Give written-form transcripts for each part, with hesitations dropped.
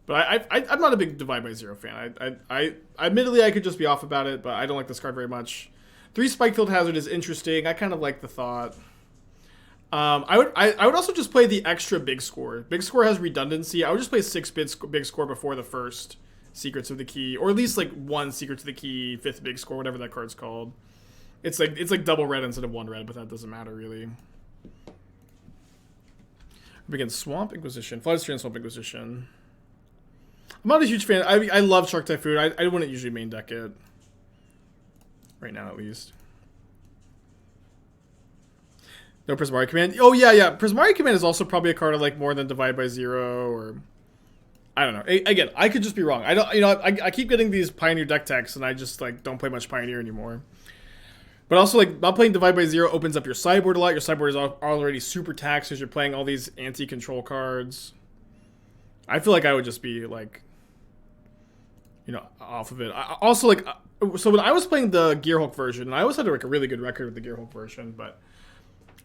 But I'm not a big Divide by Zero fan. I admittedly I could just be off about it, but I don't like this card very much. 3 Spikefield Hazard is interesting. I kind of like the thought. I would also just play the extra big score. Big score has redundancy. I would just play 6 big score before the first Secrets of the Key, or at least like 1 Secret to the Key, 5th big score, whatever that card's called. It's like double red instead of 1 red, but that doesn't matter really. We begin Swamp Inquisition, Flooded Strand, Swamp Inquisition. I'm not a huge fan. I love Shark Typhoon. I wouldn't usually main deck it. Right now, at least. No Prismatic Command. Oh, yeah. Prismatic Command is also probably a card I like more than Divide by Zero, or... I don't know. Again, I could just be wrong. I keep getting these Pioneer deck texts, and I just, like, don't play much Pioneer anymore. But also, like, not playing Divide by Zero opens up your sideboard a lot. Your sideboard is already super taxed because you're playing all these anti-control cards. I feel like I would just be, like... off of it. Also, like, so when I was playing the Gearhulk version, I always had like a really good record with the Gearhulk version, but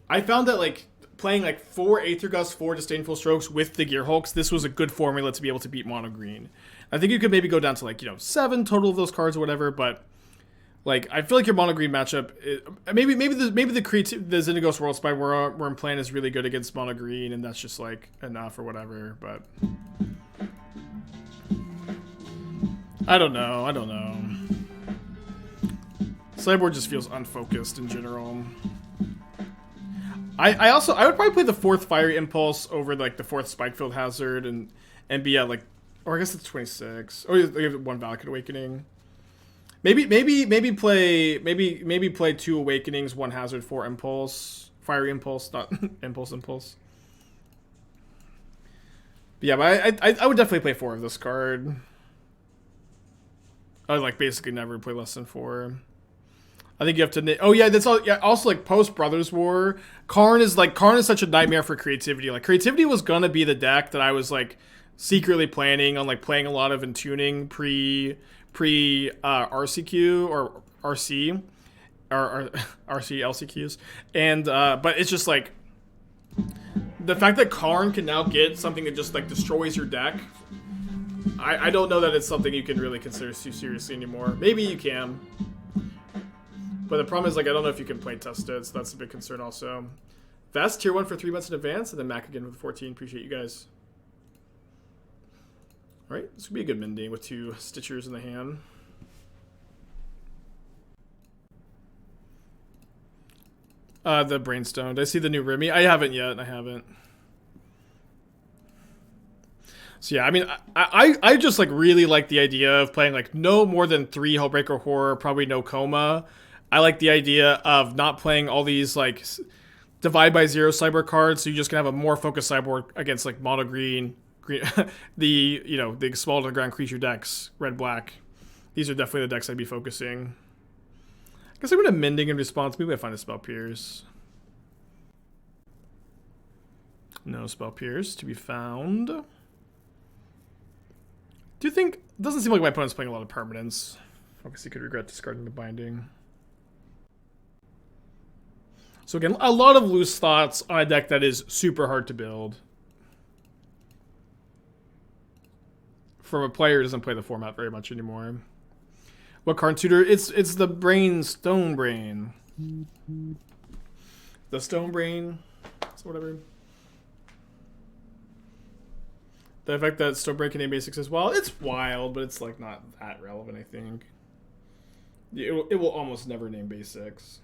I found that like playing like 4 Aether Gust, 4 Disdainful Strokes with the Gearhulks, this was a good formula to be able to beat mono green. I think you could maybe go down to like 7 total of those cards or whatever, but like I feel like your mono green matchup, maybe the Zyndagost World Spy Worm plan is really good against mono green, and that's just like enough or whatever, but. I don't know. Sideboard just feels unfocused in general. I would probably play the 4th Fiery Impulse over like the 4th Spikefield Hazard and be at like, or I guess it's 26. Oh, you have 1 Valakut Awakening. Maybe play 2 Awakenings, 1 Hazard, 4 Impulse, Fiery Impulse, not Impulse. But yeah, but I would definitely play 4 of this card. I would like basically never play less than 4. I think you have to. Oh yeah, that's all. Yeah, also like post Brothers War, Karn is such a nightmare for creativity. Like creativity was gonna be the deck that I was like secretly planning on like playing a lot of in tuning pre RCQ or RC or RC LCQs, and but it's just like the fact that Karn can now get something that just like destroys your deck. I don't know that it's something you can really consider too seriously anymore. Maybe you can. But the problem is, like, I don't know if you can play test it, so that's a big concern also. Vest, tier 1 for 3 months in advance, and then Mac again with 14. Appreciate you guys. Alright, this would be a good mending with 2 Stitchers in the hand. The Brainstone. Did I see the new Remy? I haven't yet. So yeah, I mean, I just like really like the idea of playing like no more than 3 Hullbreaker Horror, probably no Coma. I like the idea of not playing all these like Divide by Zero cyber cards, so you just can have a more focused sideboard against like mono green, the small to the ground creature decks, red black. These are definitely the decks I'd be focusing. I guess I'm gonna mending in response. Maybe I find a Spell Pierce. No Spell Pierce to be found. Do you think... It doesn't seem like my opponent's playing a lot of permanents. Obviously could regret discarding the Binding. So again, a lot of loose thoughts on a deck that is super hard to build. From a player who doesn't play the format very much anymore. What card tutor? It's the Stone Brain. The Stone Brain. So whatever. The fact that Stone Brain can name basics as well, it's wild, but it's like not that relevant, I think. It will almost never name basics.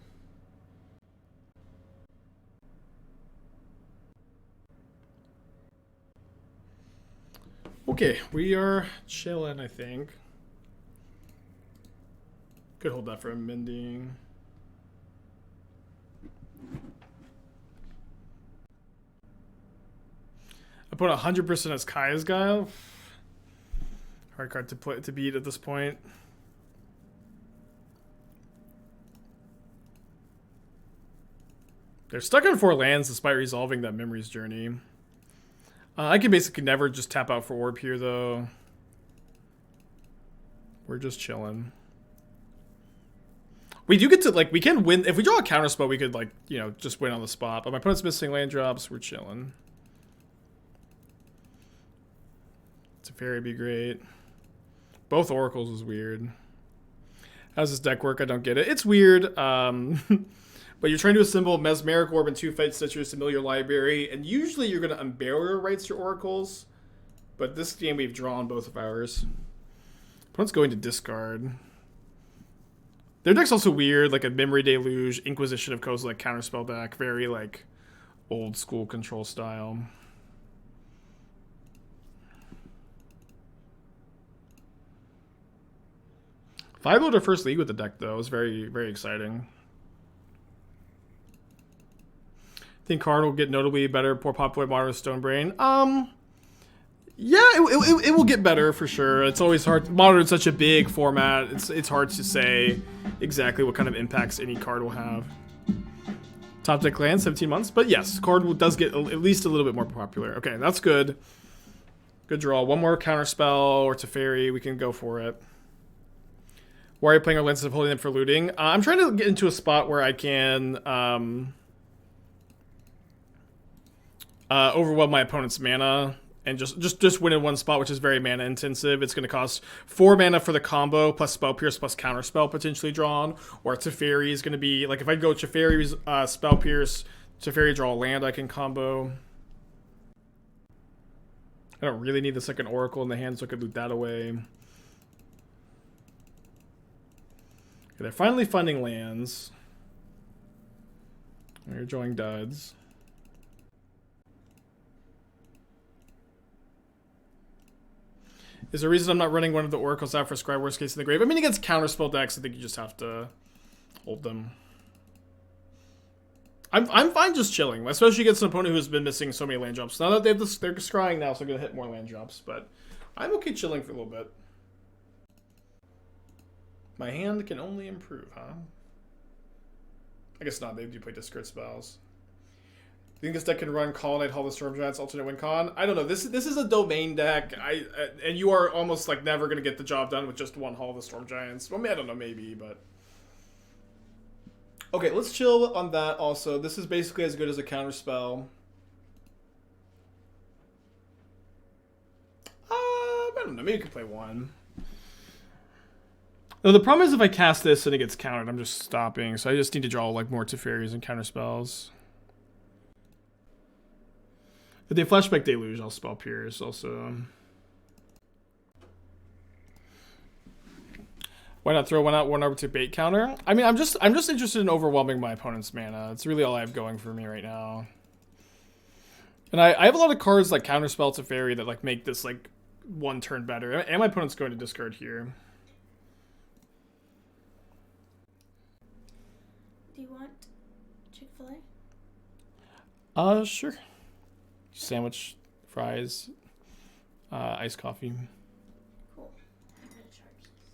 Okay, we are chilling, I think. Could hold that for a mending. I put 100% as Kaya's Guile. Hard card to beat at this point. They're stuck on 4 lands despite resolving that Memory's Journey. I can basically never just tap out for Orb here, though. We're just chilling. We do get to, like, we can win. If we draw a counterspell, we could, like, you know, just win on the spot. But my opponent's missing land drops. We're chilling. Teferi would be great. Both Oracles is weird. How does this deck work? I don't get it. It's weird. But you're trying to assemble Mesmeric Orb and 2 Fatestitchers to mill your library, and usually you're going to Unburial Rites your Oracles. But this game we've drawn both of ours. Opponent's going to discard. Their deck's also weird, like a Memory Deluge, Inquisition of Kozilek Counterspell deck. Very, like, old school control style. Five loader first league with the deck, though. It was very, very exciting. I think card will get notably better. Poor Popular Modern Stonebrain. Yeah, it will get better for sure. It's always hard. Modern's such a big format. It's hard to say exactly what kind of impacts any card will have. Top deck land, 17 months. But yes, card does get at least a little bit more popular. Okay, that's good. Good draw. One more Counterspell or Teferi. We can go for it. Why are you playing our lenses of holding them for looting? I'm trying to get into a spot where I can overwhelm my opponent's mana and just win in one spot, which is very mana intensive. It's going to cost 4 mana for the combo plus Spell Pierce plus Counterspell potentially drawn. Or Teferi is going to be like if I go Teferi's Spell Pierce, Teferi draw a land I can combo. I don't really need the second Oracle in the hand, so I could loot that away. They're finally funding lands. They're drawing duds. Is there a reason I'm not running one of the Oracles out for Scribe Worst Case in the Grave? I mean, against Counterspell decks, I think you just have to hold them. I'm fine just chilling, especially against an opponent who's been missing so many land drops. Now that they're scrying now, so I'm going to hit more land drops, but I'm okay chilling for a little bit. My hand can only improve, huh? I guess not. They do play discard spells. You think this deck can run Call Knight, Hall of Storm Giants, alternate win con? I don't know. This is a domain deck. And you are almost like never going to get the job done with just one Hall of the Storm Giants. Well, I don't know, maybe, but... Okay, let's chill on that also. This is basically as good as a Counterspell. I don't know. Maybe you could play one. No, the problem is if I cast this and it gets countered, I'm just stopping. So I just need to draw like more Teferis and Counterspells. If they Flashback Deluge, I'll Spell Pierce also. Why not throw one out, one over to bait counter? I mean, I'm just interested in overwhelming my opponent's mana. It's really all I have going for me right now. And I have a lot of cards like Counterspell Teferi that like make this like one turn better. And my opponent's going to discard here. Do you want Chick-fil-A? Sure. Sandwich, fries, iced coffee. Cool. I'm gonna charge this.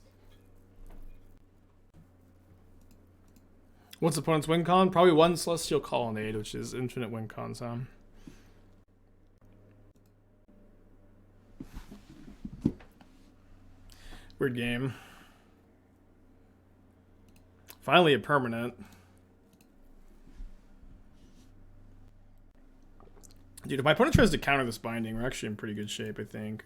What's the opponent's win con? Probably one Celestial Colonnade, which is infinite win cons, huh? Weird game. Finally a permanent. Dude, if my opponent tries to counter this binding, we're actually in pretty good shape, I think.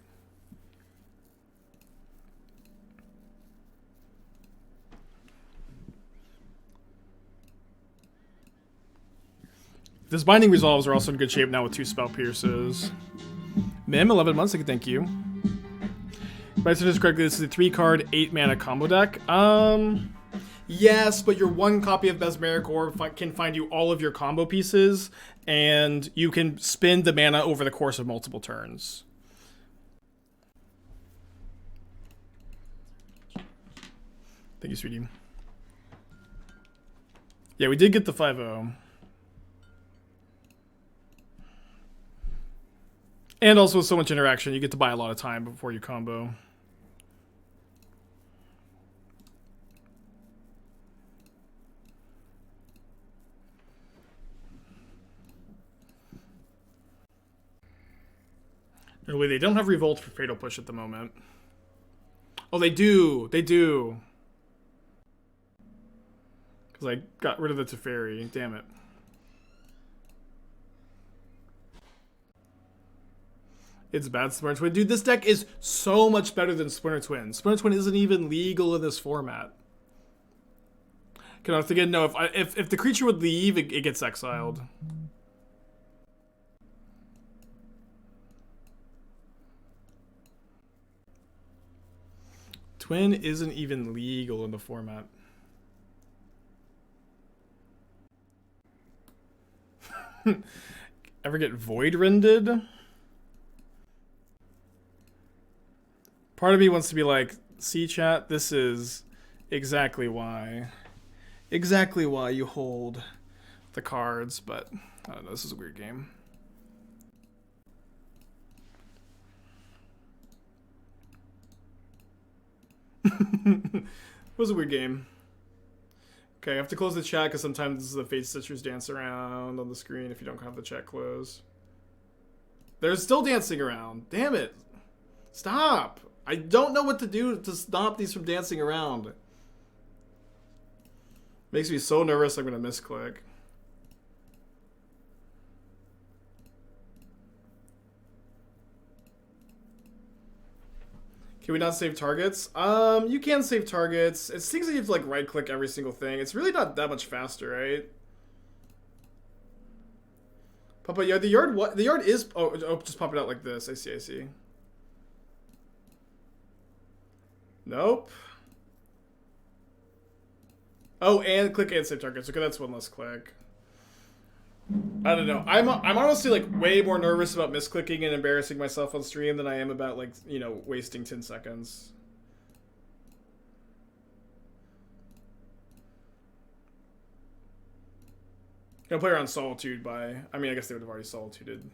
If this binding resolves, we're also in good shape now with 2 Spell Pierces. Mim, 11 months, thank you. If I said this correctly, this is a 3-card, 8-mana combo deck. Yes, but your one copy of Mesmeric Orb can find you all of your combo pieces, and you can spend the mana over the course of multiple turns. Thank you, sweetie. Yeah, we did get the 5-0. And also with so much interaction, you get to buy a lot of time before you combo. No way, they don't have Revolt for Fatal Push at the moment. Oh, they do. They do. Because I got rid of the Teferi. Damn it. It's bad Splinter Twin. Dude, this deck is so much better than Splinter Twin. Splinter Twin isn't even legal in this format. Can I again? No, if the creature would leave, it gets exiled. Twin isn't even legal in the format. Ever get void rended? Part of me wants to be like, see chat, this is exactly why you hold the cards, but I don't know, this is a weird game. It was a weird game. Okay, I have to close the chat because sometimes the Fatestitchers dance around on the screen if you don't have the chat closed. They're still dancing around. Damn it. Stop. I don't know what to do to stop these from dancing around. Makes me so nervous I'm going to misclick. Can we not save targets? You can save targets. It seems like you have to like right click every single thing. It's really not that much faster, right? Papa, yeah, the yard is just pop it out like this. I see. Nope. Oh, and click and save targets. Okay, that's one less click. I don't know. I'm honestly like way more nervous about misclicking and embarrassing myself on stream than I am about like, you know, wasting 10 seconds. Gonna play around Solitude by, I mean, I guess they would have already Solituded.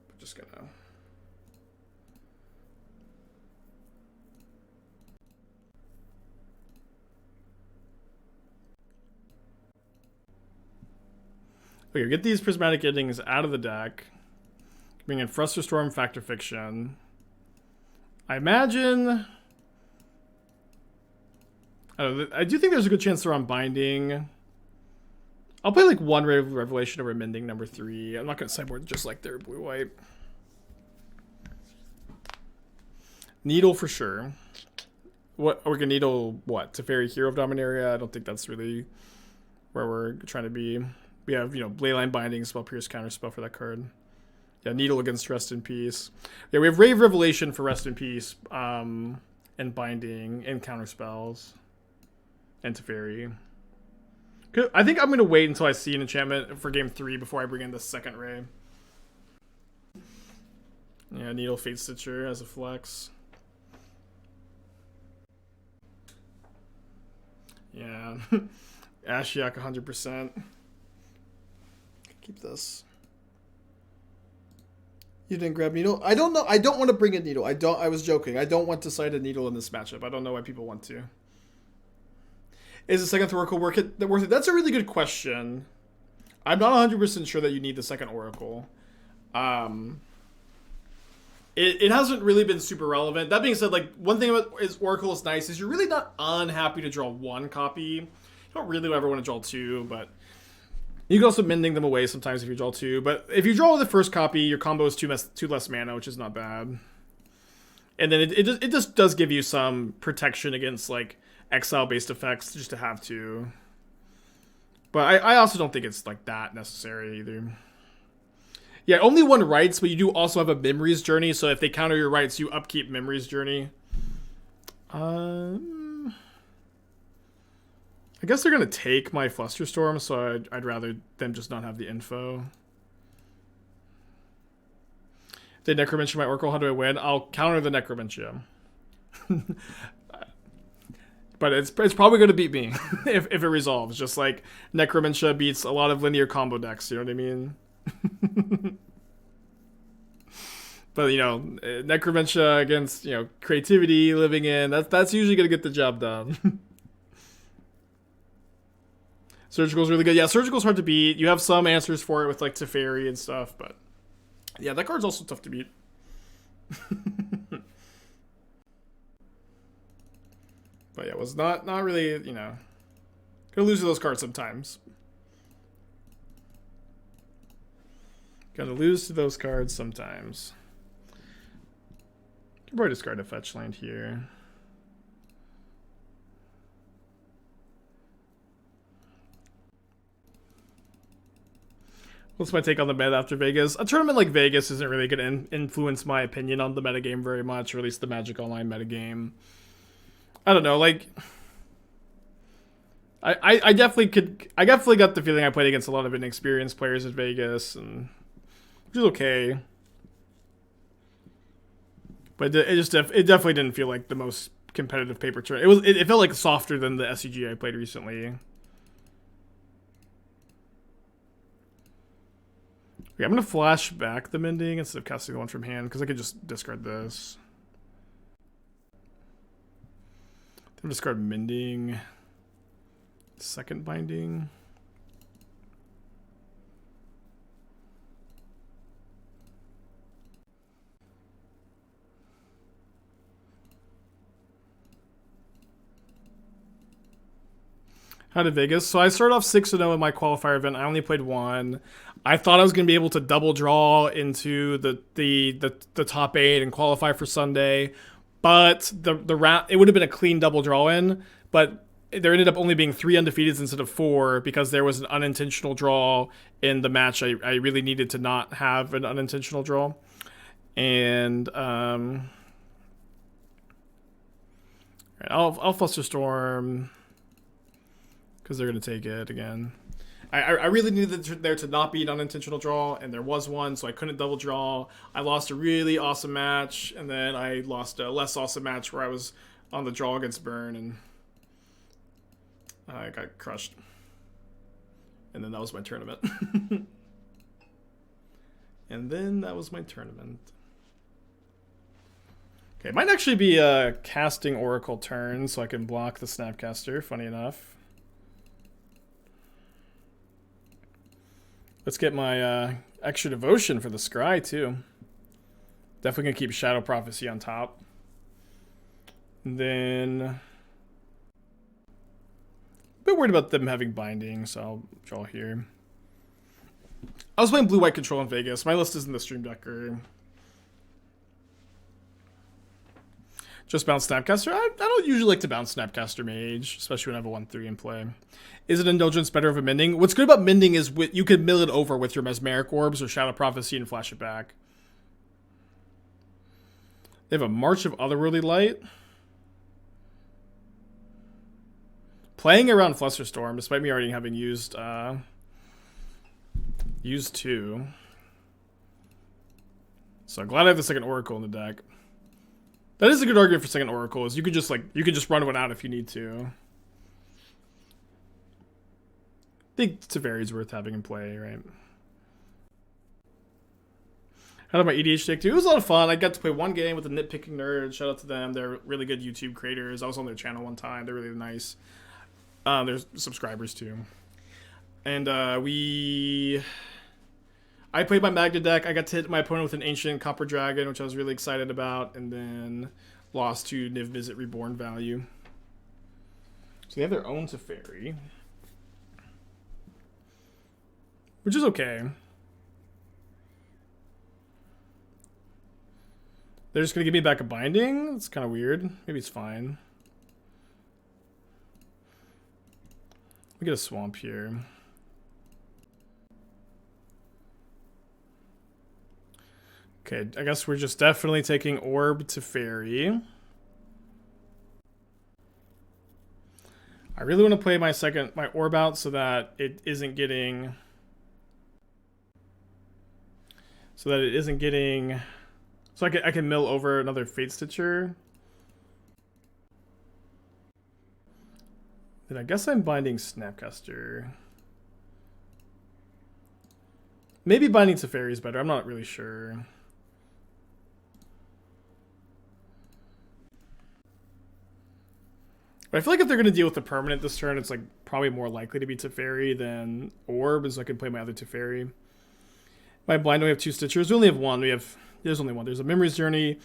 But just gonna. Okay, get these Prismatic Endings out of the deck. Bring in Flusterstorm, Factor Fiction. I imagine... I do think there's a good chance they're on Binding. I'll play like one Revelation over Mending number 3. I'm not going to sideboard just like their blue-white. Needle for sure. What are we going to needle? What? Teferi, Hero of Dominaria? I don't think that's really where we're trying to be. We have, you know, Leyline Binding, Spell Pierce, Counterspell for that card. Yeah, Needle against Rest in Peace. Yeah, we have Rave Revelation for Rest in Peace, and Binding, and Counterspells, and Teferi. I think I'm going to wait until I see an enchantment for game 3 before I bring in the second Ray. Yeah, Needle Fatestitcher as a flex. Yeah. Ashiok 100%. Keep this. You didn't grab Needle? I don't know. I don't want to bring a Needle. I was joking. I don't want to side a Needle in this matchup. I don't know why people want to. Is the second Oracle worth it? That's a really good question. I'm not 100% sure that you need the second Oracle. It hasn't really been super relevant. That being said, like, one thing about Oracle is nice is you're really not unhappy to draw one copy. You don't really ever want to draw 2, but you can also Mending them away sometimes if you draw 2. But if you draw the first copy, your combo is 2 less mana, which is not bad. And then it just does give you some protection against like exile-based effects just to have 2. But I also don't think it's like that necessary either. Yeah, only one Rites, but you do also have a Memories Journey, so if they counter your Rites, you upkeep Memories Journey. I guess they're going to take my Flusterstorm, so I'd rather them just not have the info. If they Necromantia my Oracle, how do I win? I'll counter the Necromantia. But it's probably going to beat me if it resolves. Just like Necromantia beats a lot of linear combo decks, you know what I mean? But, you know, Necromantia against, you know, creativity, living in, that's usually going to get the job done. Surgical's really good. Yeah, Surgical's hard to beat. You have some answers for it with, like, Teferi and stuff, but yeah, that card's also tough to beat. But yeah, it was not really, you know, gonna lose to those cards sometimes. Gonna lose to those cards sometimes. I've already discarded a fetch land here. What's my take on the meta after Vegas? A tournament like Vegas isn't really going to influence my opinion on the metagame very much, or at least the Magic Online metagame. I don't know, like... I definitely got the feeling I played against a lot of inexperienced players at Vegas, and which is okay. But it definitely didn't feel like the most competitive paper tournament. It felt like softer than the SCG I played recently. Okay, I'm gonna flash back the Mending instead of casting the one from hand because I could just discard this. Then discard Mending. Second Binding. How did Vegas? So I started off 6-0 in my qualifier event. I only played one. I thought I was going to be able to double draw into the top 8 and qualify for Sunday, but the round it would have been a clean double draw in, but there ended up only being 3 undefeateds instead of 4 because there was an unintentional draw in the match. I really needed to not have an unintentional draw. And I'll Flusterstorm because they're going to take it again. I really needed there to not be an unintentional draw, and there was one, so I couldn't double draw. I lost a really awesome match, and then I lost a less awesome match where I was on the draw against Burn, and I got crushed. And then that was my tournament. Okay, it might actually be a casting Oracle turn, so I can block the Snapcaster, funny enough. Let's get my extra devotion for the Scry, too. Definitely going to keep Shadow Prophecy on top. And then... a bit worried about them having Binding, so I'll draw here. I was playing Blue-White Control in Vegas. My list is in the Stream Decker. Just bounce Snapcaster? I don't usually like to bounce Snapcaster Mage, especially when I have a 1-3 in play. Is it Indulgence better over Mending? What's good about Mending is you can mill it over with your Mesmeric Orbs or Shadow Prophecy and flash it back. They have a March of Otherworldly Light. Playing around Flusterstorm, despite me already having used 2. So I'm glad I have the second Oracle in the deck. That is a good argument for second Oracle, is you could just run one out if you need to. I think Teferi's worth having in play, right? How did my EDH take too? It was a lot of fun. I got to play one game with the Nitpicking Nerds. Shout out to them. They're really good YouTube creators. I was on their channel one time. They're really nice. There's subscribers too. And I played my Magna deck. I got to hit my opponent with an Ancient Copper Dragon, which I was really excited about, and then lost to Niv Mizzet Reborn value. So they have their own Teferi, which is okay. They're just going to give me back a Binding? It's kind of weird. Maybe it's fine. We get a Swamp here. Okay, I guess we're just definitely taking Orb Teferi. I really want to play my Orb out so that it isn't getting... So I can mill over another Fatestitcher. Then I guess I'm binding Snapcaster. Maybe binding Teferi is better. I'm not really sure. But I feel like if they're going to deal with the permanent this turn, it's like probably more likely to be Teferi than Orb, so I can play my other Teferi. My blind, we have 2 Stitchers. We only have 1. There's only 1. There's a Memory's Journey,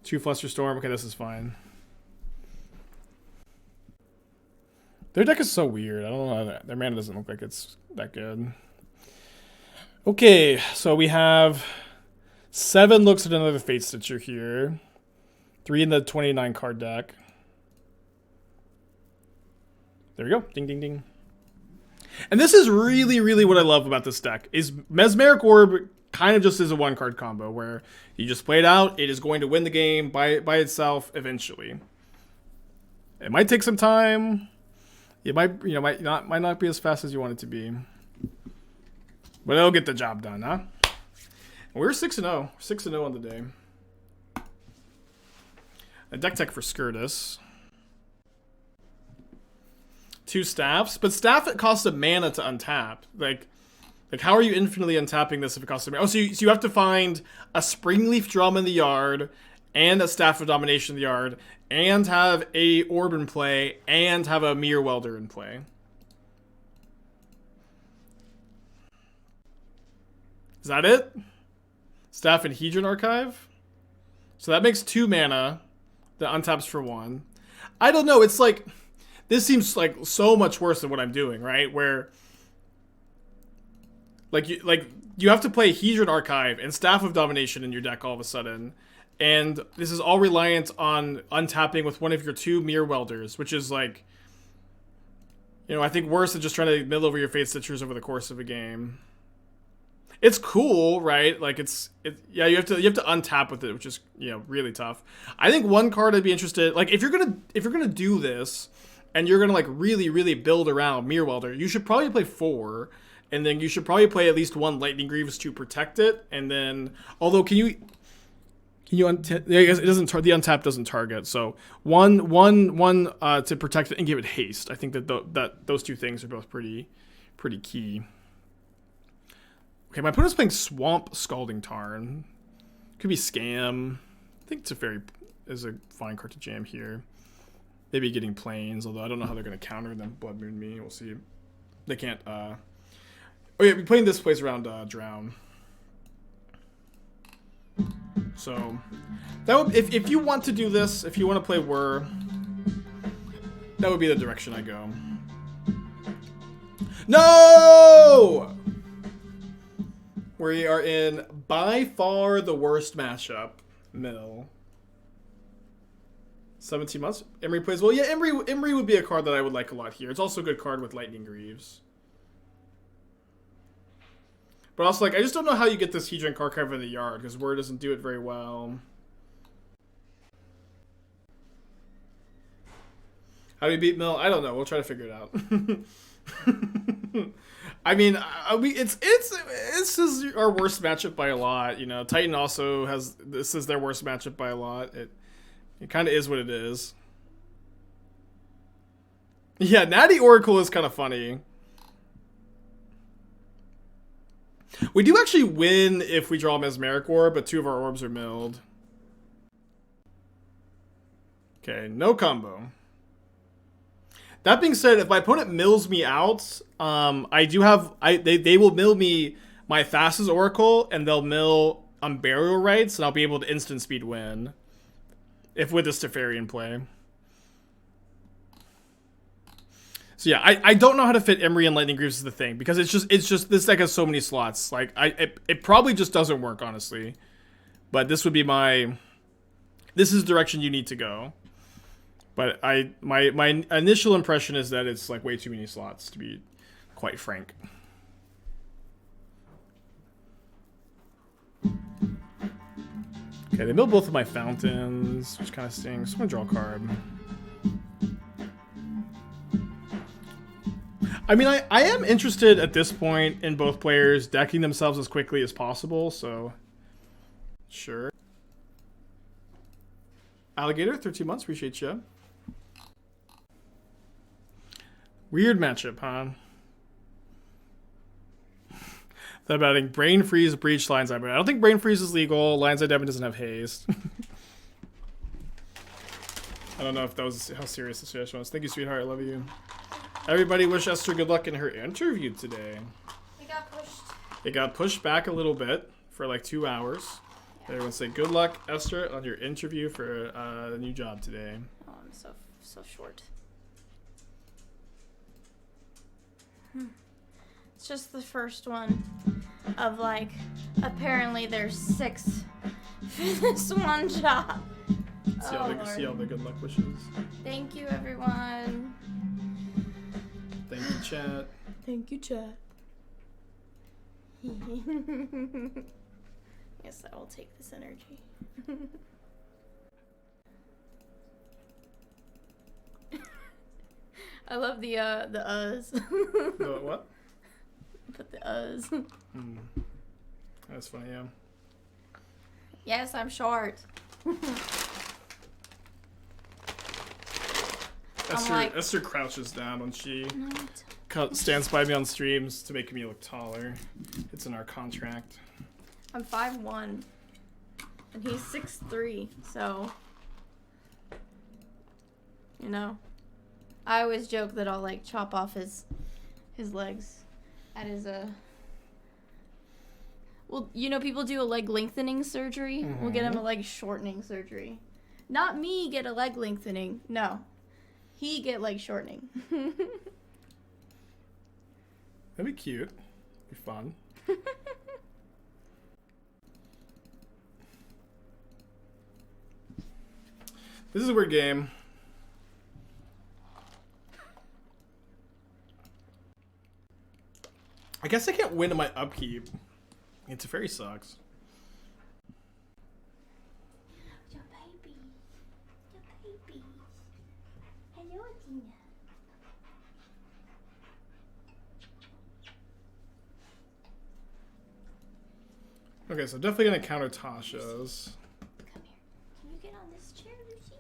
2 Flusterstorm. Okay, this is fine. Their deck is so weird. I don't know. Their mana doesn't look like it's that good. Okay, so we have 7 looks at another Fatestitcher here. 3 in the 29 card deck. There we go. Ding, ding, ding. And this is really, really what I love about this deck, is Mesmeric Orb kind of just is a 1-card combo where you just play it out. It is going to win the game by itself eventually. It might take some time. It might, might not be as fast as you want it to be. But it'll get the job done, huh? We're 6-0. 6-0 on the day. A deck tech for Skirtus. 2 staffs, but staff, it costs a mana to untap. Like how are you infinitely untapping this if it costs a mana? Oh, so you have to find a Springleaf Drum in the yard, and a Staff of Domination in the yard, and have a Orb in play, and have a Mere Welder in play. Is that it? Staff and Hedron Archive? So that makes 2 mana that untaps for 1. I don't know, it's like, this seems like so much worse than what I'm doing, right? Where you have to play Hedron Archive and Staff of Domination in your deck all of a sudden. And this is all reliant on untapping with one of your 2 Mere Welders, which is like, I think worse than just trying to mill over your Fatestitchers over the course of a game. It's cool, right? Like yeah, you have to untap with it, which is, really tough. I think one card I'd be interested, like if you're gonna do this and you're gonna like really, really build around Mere Welder, you should probably play 4, and then you should probably play at least 1 Lightning Greaves to protect it, and then although can you untap? It doesn't. The untap doesn't target. So one to protect it and give it haste. I think that those 2 things are both pretty key. Okay, my opponent's playing Swamp Scalding Tarn. Could be Scam. I think Teferi is a fine card to jam here. Maybe getting Plains, although I don't know how they're going to counter them. Blood Moon me. We'll see. They can't. Oh yeah, we're playing this plays around Drown. So that would, if you want to do this, if you want to play Whir, that would be the direction I go. No! We are in by far the worst matchup. Mill. 17 months. Emery plays well. Yeah, Emery would be a card that I would like a lot here. It's also a good card with Lightning Greaves. But also, like, I just don't know how you get this Hedron Archive in the yard, because Whir doesn't do it very well. How do we beat Mill? I don't know. We'll try to figure it out. I mean, it's is our worst matchup by a lot. Titan also has, this is their worst matchup by a lot. It kind of is what it is. Yeah, Natty Oracle is kind of funny. We do actually win if we draw a Mesmeric Orb, but 2 of our orbs are milled. Okay, no combo. That being said, if my opponent mills me out, they will mill me my Thassa's Oracle, and they'll mill Unburial Rites, and I'll be able to instant speed win. If with this Teferi in play. So yeah, I don't know how to fit Emery and Lightning Greaves is the thing, because it's just this deck has so many slots. Like it probably just doesn't work, honestly. But this would be this is the direction you need to go. But my initial impression is that it's like way too many slots, to be quite frank. Okay, they milled both of my fountains, which kind of stings. I'm gonna draw a card. I mean, I am interested at this point in both players decking themselves as quickly as possible, so sure. Alligator, 13 months, appreciate you. Weird matchup, huh? Thought about adding Brain Freeze, Breach, Lion's Eye. But I don't think Brain Freeze is legal. Lion's Eye Demon doesn't have haste. I don't know if that was how serious the situation was. Thank you, sweetheart. I love you. Everybody wish Esther good luck in her interview today. It got pushed back a little bit for like 2 hours. Yeah. Everyone say good luck, Esther, on your interview for a new job today. Oh, I'm so short. It's just the first one of like, apparently there's 6 for this one job. See all the good luck wishes. Thank you, everyone. Thank you, chat. Thank you, chat. Yes, I will take this energy. I love the uhs. The what? Put the uhs. That's funny, yeah. Yes, I'm short. Esther crouches down when she stands by me on streams to make me look taller. It's in our contract. I'm 5'1", and he's 6'3", so you know. I always joke that I'll like chop off his legs at his Well, you know, people do a leg lengthening surgery. Mm-hmm. We'll get him a leg shortening surgery. Not me get a leg lengthening. No. He get leg shortening. That'd be cute. Be fun. This is a weird game. I guess I can't win in my upkeep. Teferi sucks. Your baby. Your baby. Hello, Gina. Okay, so definitely gonna counter Tasha's. Come here. Can you get on this chair, Lucy?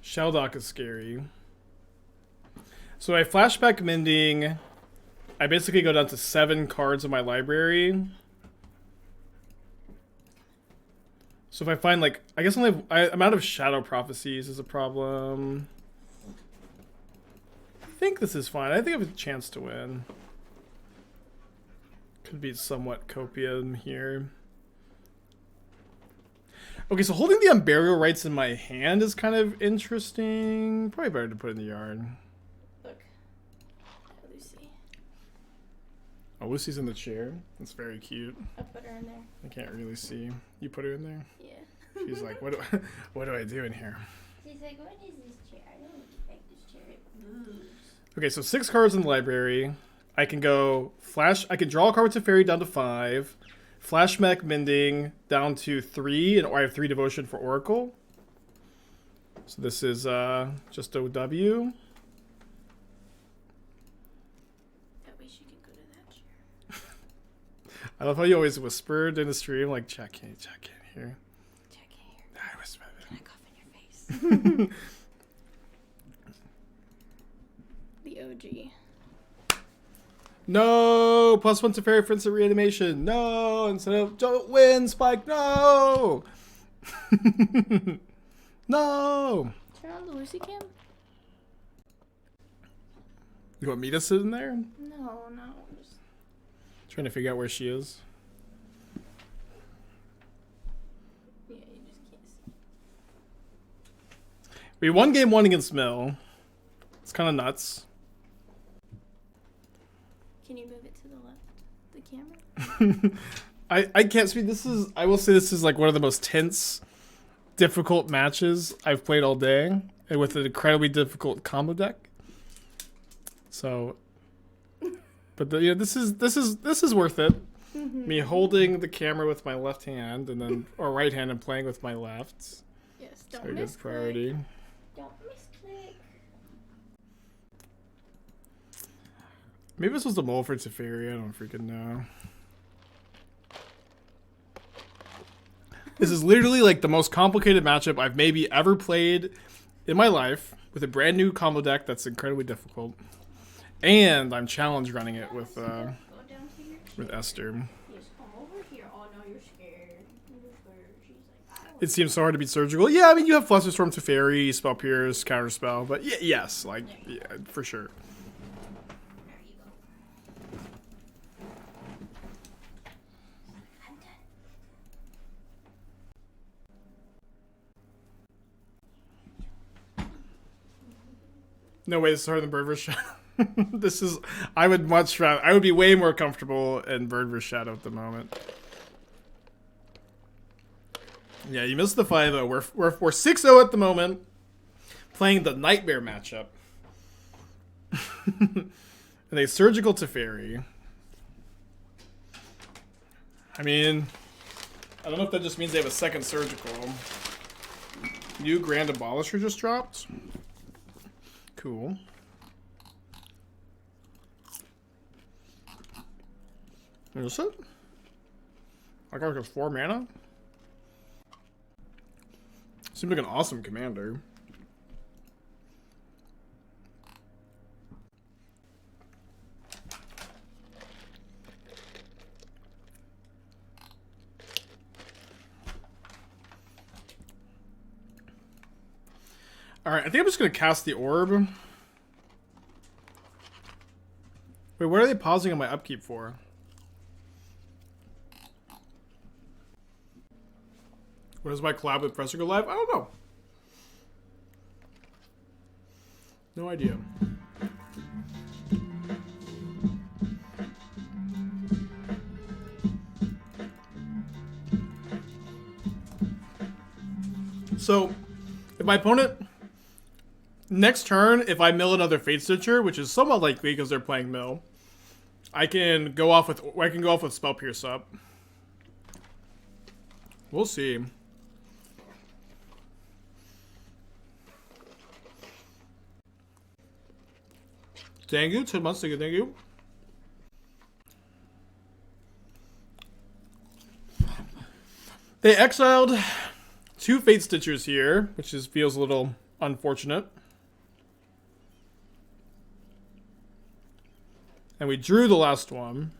Shelldock is scary. So I flashback mending. I basically go down to 7 cards in my library. So if I find like, I guess I'm out of Shadow Prophecies is a problem. I think this is fine. I think I have a chance to win. Could be somewhat copium here. Okay, so holding the Unburial Rites in my hand is kind of interesting. Probably better to put in the yard. Look. Lucy. Oh, Lucy's in the chair. That's very cute. I'll put her in there. I can't really see. You put her in there? Yeah. She's like, what do I do in here? She's like, what is this chair? I don't like this chair. It moves. Okay, so 6 cards in the library. I can go I can draw a card with Teferi down to 5. Flashback Mending down to 3, and I have 3 Devotion for Oracle. So this is just OW. That way she can go to that chair. I love how you always whispered in the stream, like, check in here. Check in here. I whispered. Can I cough in your face? The OG. No! +1 Teferi for instant reanimation. No! Instead of don't win, Spike. No! No! Turn on the Lucy cam? You want me to sit in there? No. Just... Trying to figure out where she is. Yeah, you just can't see. We won game 1 against Mill. It's kind of nuts. Can you move it to the left? The camera? I can't speak. I will say this is like one of the most tense, difficult matches I've played all day, and with an incredibly difficult combo deck. So, but this is worth it. Mm-hmm. Me holding the camera with my left hand and then or right hand and playing with my left. Yes, don't very good priority. Don't misclick. Maybe this was the mole for Teferi. I don't freaking know. This is literally like the most complicated matchup I've maybe ever played in my life with a brand new combo deck that's incredibly difficult. And I'm challenge running it with Esther. It seems so hard to be surgical. Yeah, I mean, you have Flusterstorm, Teferi, Spell Pierce, Counterspell, but yes, like, yeah, for sure. No way, this is harder than Bird vs. Shadow. This is, I would be way more comfortable in Bird vs. Shadow at the moment. Yeah, you missed the 5-0. We're 6-0 at the moment. Playing the Nightmare matchup. And a Surgical Teferi. I mean, I don't know if that just means they have a second Surgical. New Grand Abolisher just dropped. Cool. Is it? I got like 4 mana. Seems like an awesome commander. Alright, I think I'm just going to cast the orb. Wait, what are they pausing on my upkeep for? What is my collab with Pressure go live? I don't know. No idea. So, if my opponent... Next turn, if I mill another Fatestitcher, which is somewhat likely because they're playing mill, I can go off with Spell Pierce up. We'll see. Thank you, 10 months, thank you. They exiled 2 Fatestitchers here, which feels a little unfortunate. And we drew the last one.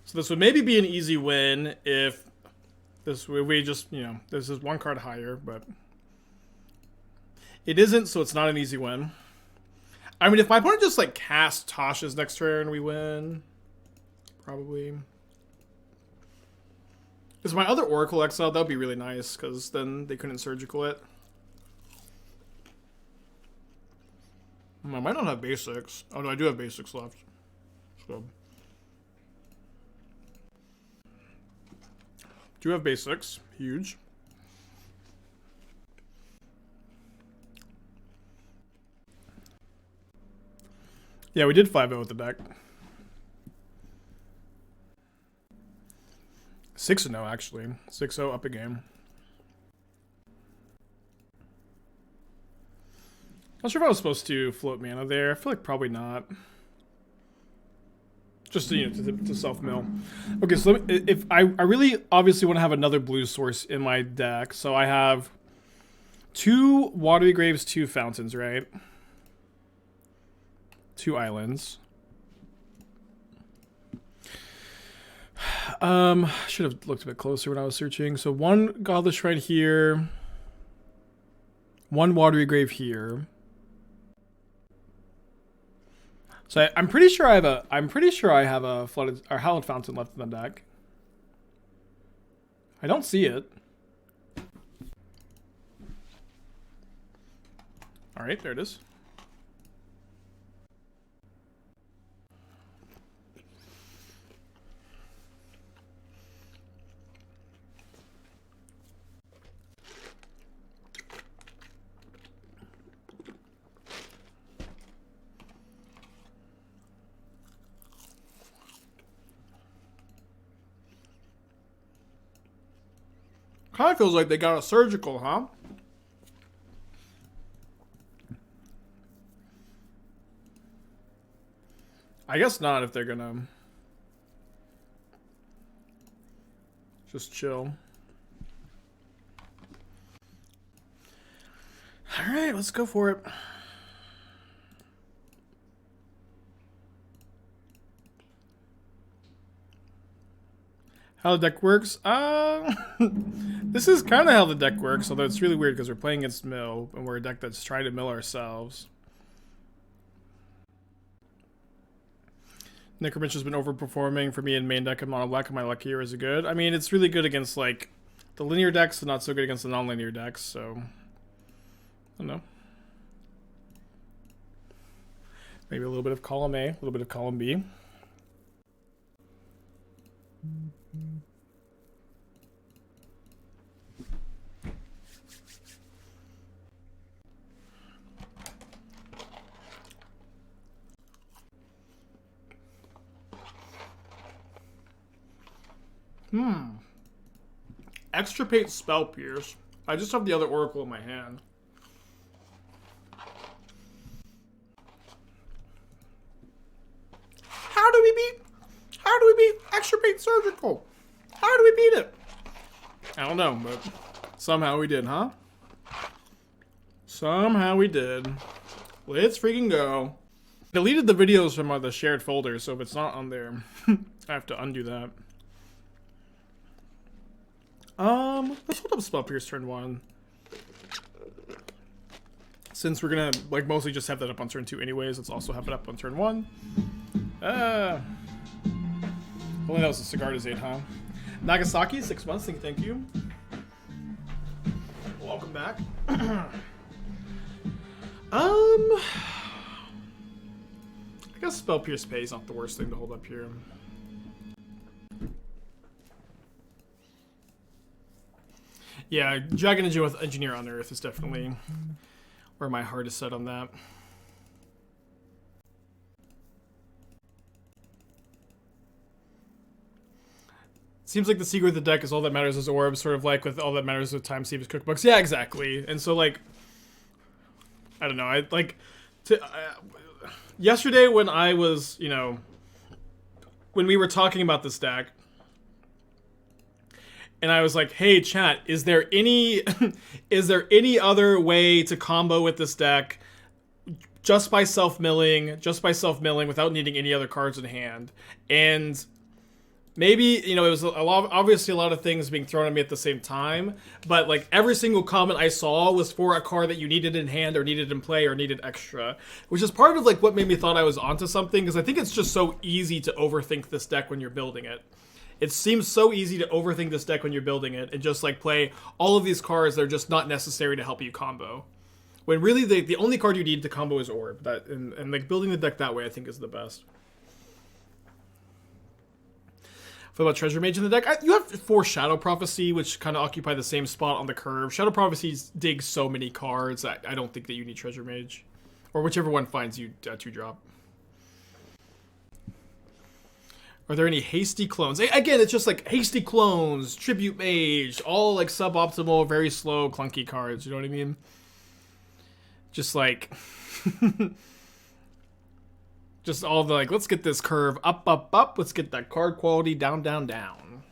So this would maybe be an easy win if we just, you know, this is 1 card higher, but it isn't, so it's not an easy win. I mean, if my opponent just like casts Tasha's next turn, we win. Probably. Is my other Oracle exiled? That would be really nice, because then they couldn't Surgical it. I might not have basics. Oh no, I do have basics left. So. Do have basics. Huge. Yeah, we did 5-0 with the deck. 6-0 actually. 6-0 up a game. Not sure if I was supposed to float mana there. I feel like probably not. Just to, you know, to self-mill. Okay, so if I really obviously want to have another blue source in my deck. So I have 2 Watery Graves, 2 Fountains, right? 2 islands. Should have looked a bit closer when I was searching. So 1 Godless Shrine here. 1 Watery Grave here. So I'm pretty sure I have a Flooded or Hallowed Fountain left in the deck. I don't see it. All right, there it is. Kind of feels like they got a Surgical, huh? I guess not if they're gonna just chill. All right, let's go for it. How the deck works? This is kind of how the deck works, although it's really weird because we're playing against mill, and we're a deck that's trying to mill ourselves. Necromancer's been overperforming for me in main deck and mono black. Am I lucky or is it good? I mean, it's really good against like the linear decks and not so good against the non-linear decks, so I don't know. Maybe a little bit of column A, a little bit of column B. Extirpate Spell Pierce. I just have the other Oracle in my hand. How do we beat Extirpate Surgical? How do we beat it? I don't know, but somehow we did, huh? Somehow we did. Let's freaking go. Deleted the videos from the shared folder, so if it's not on there, I have to undo that. Let's hold up Spell Pierce turn 1. Since we're gonna like mostly just have that up on turn 2 anyways, let's also have it up on turn 1. Only that was a cigar to Zaid, huh? Nagasaki, 6 months, thank you. Welcome back. I guess Spell Pierce Pay is not the worst thing to hold up here. Yeah, Dragon Engine with Engineer on Earth is definitely where my heart is set on that. Seems like the secret of the deck is all that matters is orbs, sort of like with all that matters with Time Savers cookbooks. Yeah, exactly. And so, like, I don't know. Yesterday when I was, you know, when we were talking about this deck, and I was like, "Hey, chat, is there any other way to combo with this deck just by self-milling without needing any other cards in hand?" And maybe, you know, it was obviously a lot of things being thrown at me at the same time, but like every single comment I saw was for a card that you needed in hand or needed in play or needed extra, which is part of like what made me thought I was onto something, because I think it's just so easy to overthink this deck when you're building it. It seems so easy to overthink this deck when you're building it and just like play all of these cards that are just not necessary to help you combo. When really the only card you need to combo is Orb. And like building the deck that way I think is the best. What about Treasure Mage in the deck? You have 4 Shadow Prophecy, which kind of occupy the same spot on the curve. Shadow Prophecies dig so many cards. I don't think that you need Treasure Mage. Or whichever one finds you 2-drop. Are there any hasty clones? Again, it's just like hasty clones, Tribute Mage, all like suboptimal, very slow, clunky cards. You know what I mean? Just like, just all the like, let's get this curve up, up, up. Let's get that card quality down, down, down.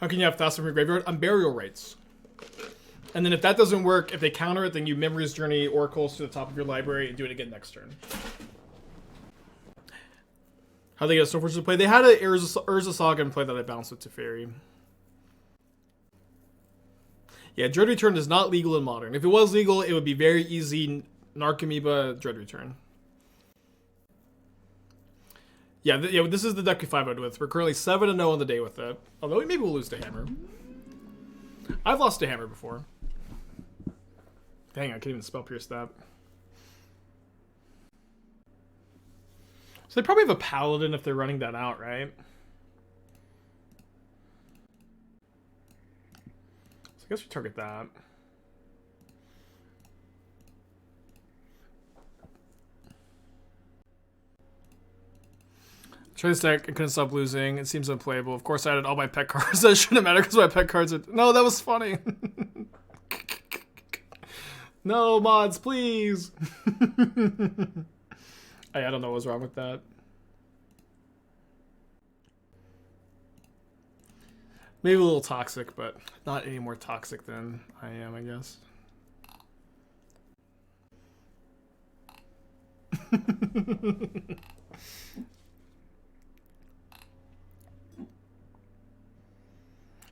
How can you have Thassa from your graveyard? Unburial Rites. And then if that doesn't work, if they counter it, then you Memory's Journey Oracles to the top of your library and do it again next turn. How they get a Stoneforge to play? They had a Urza Saga in play that I bounced with Teferi. Yeah, Dread Return is not legal in Modern. If it was legal, it would be very easy Narcomoeba Dread Return. Yeah, this is the deck we 5-0'd with. We're currently 7-0 on the day with it. Although maybe we'll lose to Hammer. I've lost to Hammer before. Dang, I can't even Spell Pierce that. So they probably have a Paladin if they're running that out, right? So I guess we target that. Try this deck and couldn't stop losing. It seems unplayable. Of course, I added all my pet cards. That shouldn't matter because my pet cards are... No, that was funny. No, mods, please. I don't know what was wrong with that. Maybe a little toxic, but not any more toxic than I am, I guess.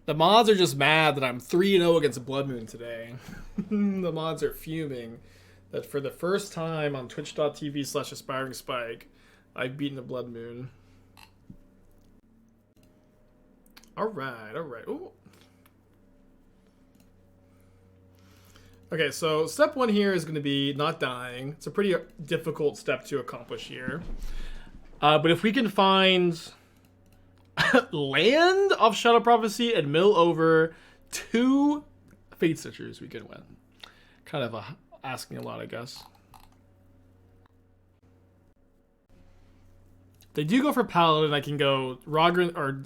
The mods are just mad that I'm 3-0 against Blood Moon today. The mods are fuming that for the first time on twitch.tv/aspiringspike, I've beaten a Blood Moon. Alright, alright. Ooh. Okay, so step 1 here is going to be not dying. It's a pretty difficult step to accomplish here. But if we can find land off Shadow Prophecy and mill over 2 Fatestitchers, we can win. Kind of asking a lot, I guess. They do go for Paladin. I can go Rogran or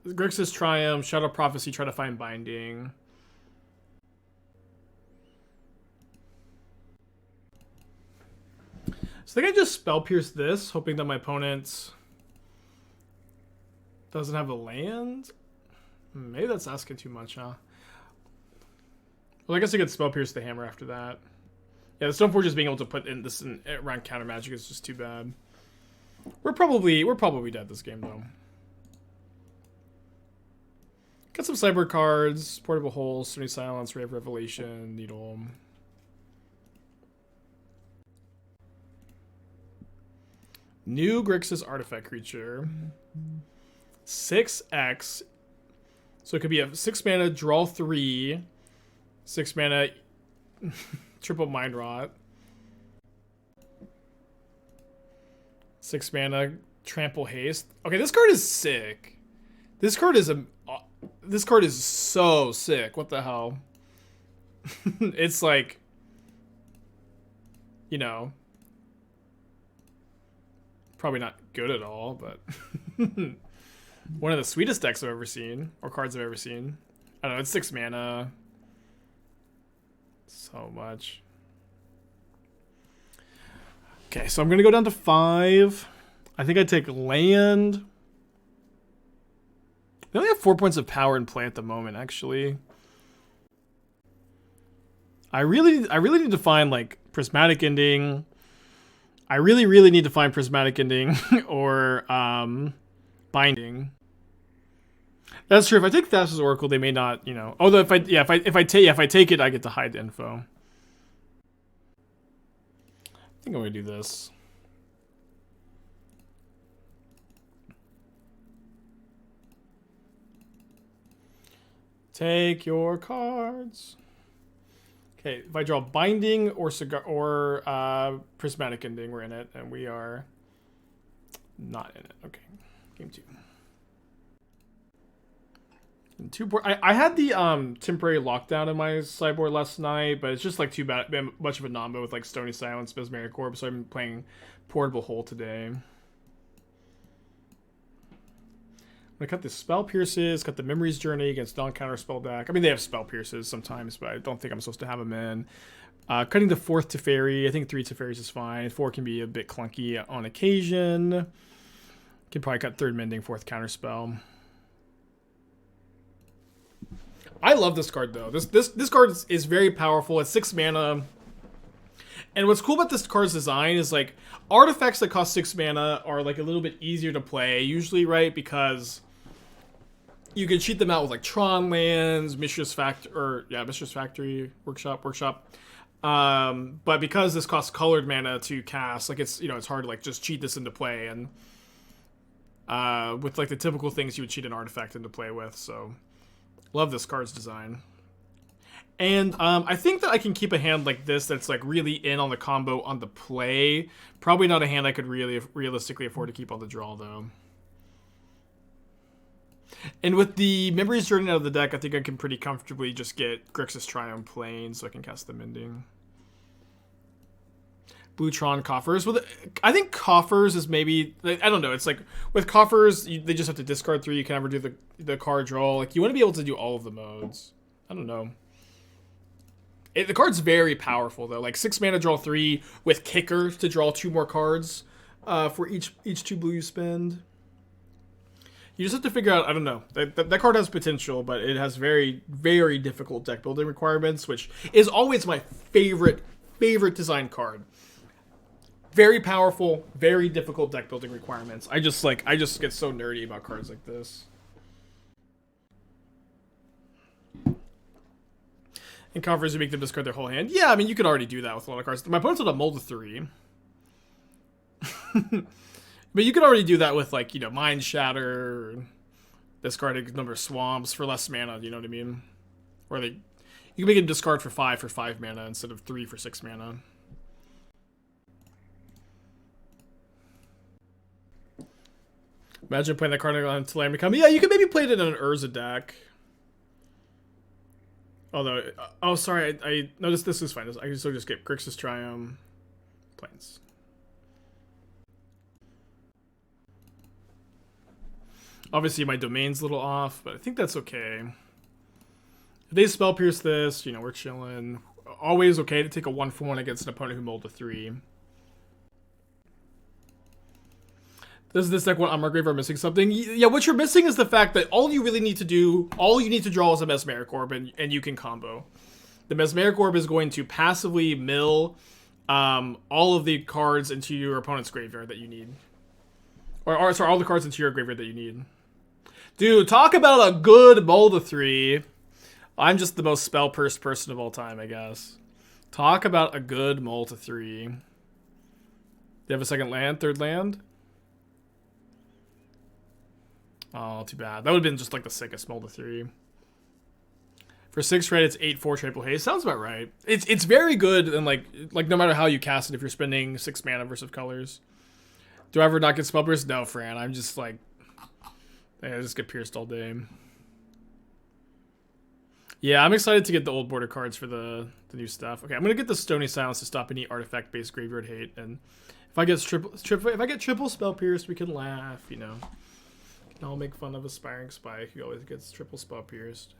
Grixis Triumph, Shadow Prophecy, try to find Binding. So I think I just Spell Pierce this, hoping that my opponent doesn't have a land. Maybe that's asking too much, huh? Well, I guess I could Spell Pierce the Hammer after that. Yeah, the Stoneforge just being able to put in this around counter magic is just too bad. We're probably dead this game though. Got some sideboard cards, Portable Hole, Stony Silence, Ray of Revelation, Needle. New Grixis artifact creature. 6x. So it could be a 6 mana, draw 3. 6 mana, triple Mind Rot. 6 mana, Trample Haste. Okay, this card is sick. This card is so sick. What the hell? It's like, you know, probably not good at all, but one of the sweetest decks I've ever seen, or cards I've ever seen. I don't know, it's 6 mana. So much. Okay, so I'm going to go down to 5. I think I take land. They only have 4 points of power in play at the moment, actually. I really need to find, like, Prismatic Ending. I really need to find Prismatic Ending or Binding. That's true. If I take Thassa's Oracle, they may not, you know. Although if I take it, I get to hide the info. I think I'm gonna do this. Take your cards. Okay, if I draw Binding or Prismatic Ending, we're in it, and we are not in it. Okay, game 2. And 2 board. I had the temporary lockdown in my sideboard last night, but it's just like too much of a nombo with like Stony Silence, Mesmeric Orb, so I'm playing Portable Hole today. I cut the Spell Pierces, cut the Memory's Journey against non-counterspell deck. I mean, they have Spell Pierces sometimes, but I don't think I'm supposed to have them in. Cutting the 4th Teferi. I think 3 Teferis is fine. 4 can be a bit clunky on occasion. Can probably cut 3rd Mending, 4th Counterspell. I love this card, though. This card is very powerful. It's 6 mana. And what's cool about this card's design is, like, artifacts that cost 6 mana are, like, a little bit easier to play, usually, right? Because you can cheat them out with, like, Tron lands, Mistress Factory, Workshop. But because this costs colored mana to cast, like, it's, you know, it's hard to, like, just cheat this into play. And with, like, the typical things you would cheat an artifact into play with, so love this card's design. And I think that I can keep a hand like this that's like really in on the combo on the play. Probably not a hand I could really realistically afford to keep on the draw, though. And with the Memory's Journey out of the deck, I think I can pretty comfortably just get Grixis Triumph playing so I can cast the Mending. Bluetron Coffers. Well, I think Coffers is maybe, I don't know, it's like with Coffers, they just have to discard 3. You can never do the card draw. Like, you want to be able to do all of the modes. I don't know. The card's very powerful, though. Like, 6 mana, draw 3, with Kicker to draw 2 more cards for each 2 blue you spend. You just have to figure out, I don't know. That card has potential, but it has very, very difficult deck building requirements, which is always my favorite design card. Very powerful, very difficult deck building requirements. I just get so nerdy about cards like this. And Coffers, you make them discard their whole hand. Yeah, I mean, you could already do that with a lot of cards. My opponent's on a Mold of 3. But you could already do that with, like, you know, Mind Shatter, discard a number of Swamps for less mana, you know what I mean? Or you can make them discard for 5 mana instead of 3 for 6 mana. Imagine playing that card on Leyline Binding. Yeah, you could maybe play it in an Urza deck. Although, oh, sorry, I noticed this is fine. I can still just get Grixis Triumph, Plains. Obviously, my domain's a little off, but I think that's okay. If they spell pierce this, you know, we're chilling. Always okay to take a 1/1 against an opponent who mulled a 3. Does this deck want Unburial Grave or missing something? Yeah, what you're missing is the fact that all you really need to do, all you need to draw is a Mesmeric Orb, and you can combo. The Mesmeric Orb is going to passively mill all of the cards into your opponent's graveyard that you need. Or sorry, all the cards into your graveyard that you need. Dude, talk about a good mull to 3. I'm just the most spell-pursed person of all time, I guess. Talk about a good mull to 3. Do you have a second land, third land? Oh, too bad. That would have been just like the sickest mull to 3. For 6 red, it's 8/4 Trample Haste. Sounds about right. It's very good, and like no matter how you cast it, if you're spending 6 mana versus colors. Do I ever not get spell pierced? No, Fran. I'm just like, I just get pierced all day. Yeah, I'm excited to get the old border cards for the new stuff. Okay, I'm gonna get the Stony Silence to stop any artifact-based graveyard hate, and if I get triple spell pierced, we can laugh. You know, we can all make fun of Aspiring Spike who always gets triple spell pierced.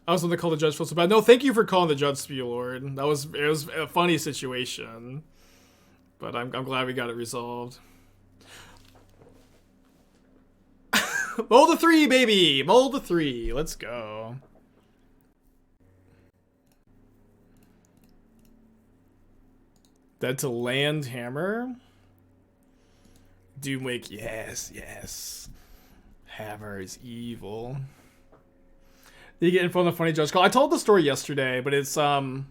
I was going to call the judge feel so bad. No, thank you for calling the judge Spiel Lord. It was a funny situation, but I'm glad we got it resolved. Mull to 3, baby! Mull to 3. Let's go. Dead to land hammer. Doomwake, yes, yes. Hammer is evil. Did you get info on the funny judge call? I told the story yesterday, but it's so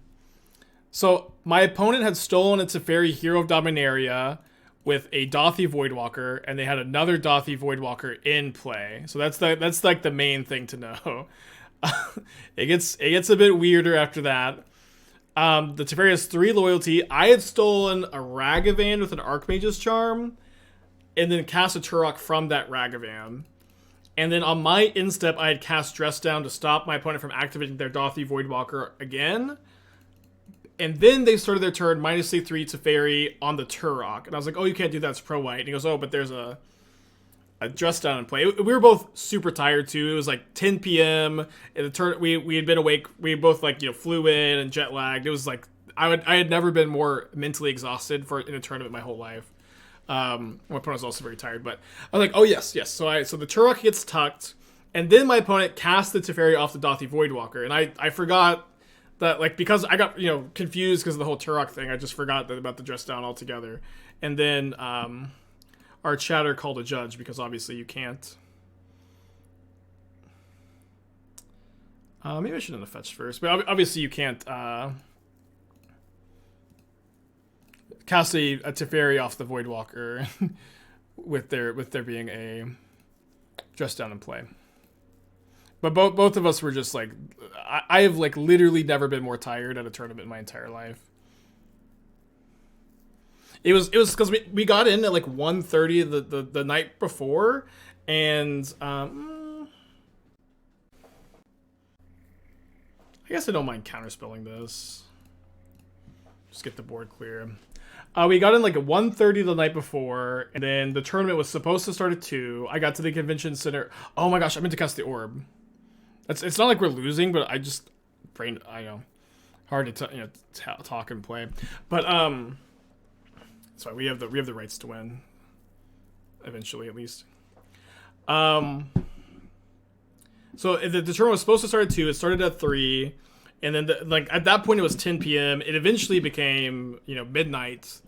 my opponent had stolen a Teferi Hero of Dominaria with a Dothy Voidwalker, and they had another Dothy Voidwalker in play. So that's like the main thing to know. It gets a bit weirder after that. The Teferi has 3 loyalty. I had stolen a Ragavan with an Archmage's Charm, and then cast a Turok from that Ragavan. And then on my instep, I had cast Dress Down to stop my opponent from activating their Dothy Voidwalker again. And then they started their turn -3 Teferi on the Turok. And I was like, oh, you can't do that, it's pro-white. And he goes, oh, but there's a Dress Down in play. We were both super tired, too. It was like 10 p.m. And the turn we had been awake. We both, like, you know, flew in and jet lagged. It was like, I had never been more mentally exhausted in a tournament my whole life. My opponent was also very tired, but I was like, oh yes. So the Turok gets tucked, and then my opponent casts the Teferi off the Dothy Voidwalker, and I forgot that, like, because I got, you know, confused because of the whole Turok thing, I just forgot about the Dress Down altogether. And then our chatter called a judge because obviously you can't. Maybe I shouldn't have fetched first, but obviously you can't cast a Teferi off the Voidwalker with there being a Dress Down in play. But both of us were just like, I have like literally never been more tired at a tournament in my entire life. It was because we got in at like 1:30 the night before, and I guess I don't mind counterspelling this. Just get the board clear. We got in like at 1:30 the night before, and then the tournament was supposed to start at 2. I got to the convention center. Oh my gosh, I meant to cast the orb. It's not like we're losing, but I know, hard to talk and play. But sorry, we have the rights to win. Eventually, at least. So the tournament was supposed to start at 2. It started at 3. And then, at that point, it was 10 p.m. It eventually became, midnight.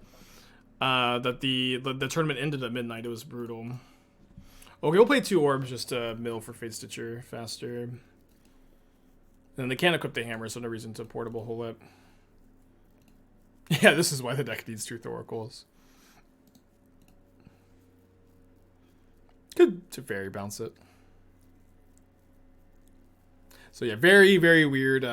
That the tournament ended at midnight. It was brutal. Okay, we'll play 2 orbs just to mill for Fatestitcher faster. And they can't equip the hammer, so no reason to portable hole it. Yeah, this is why the deck needs Truth Oracles. Good to fairy bounce it. So yeah, very, very weird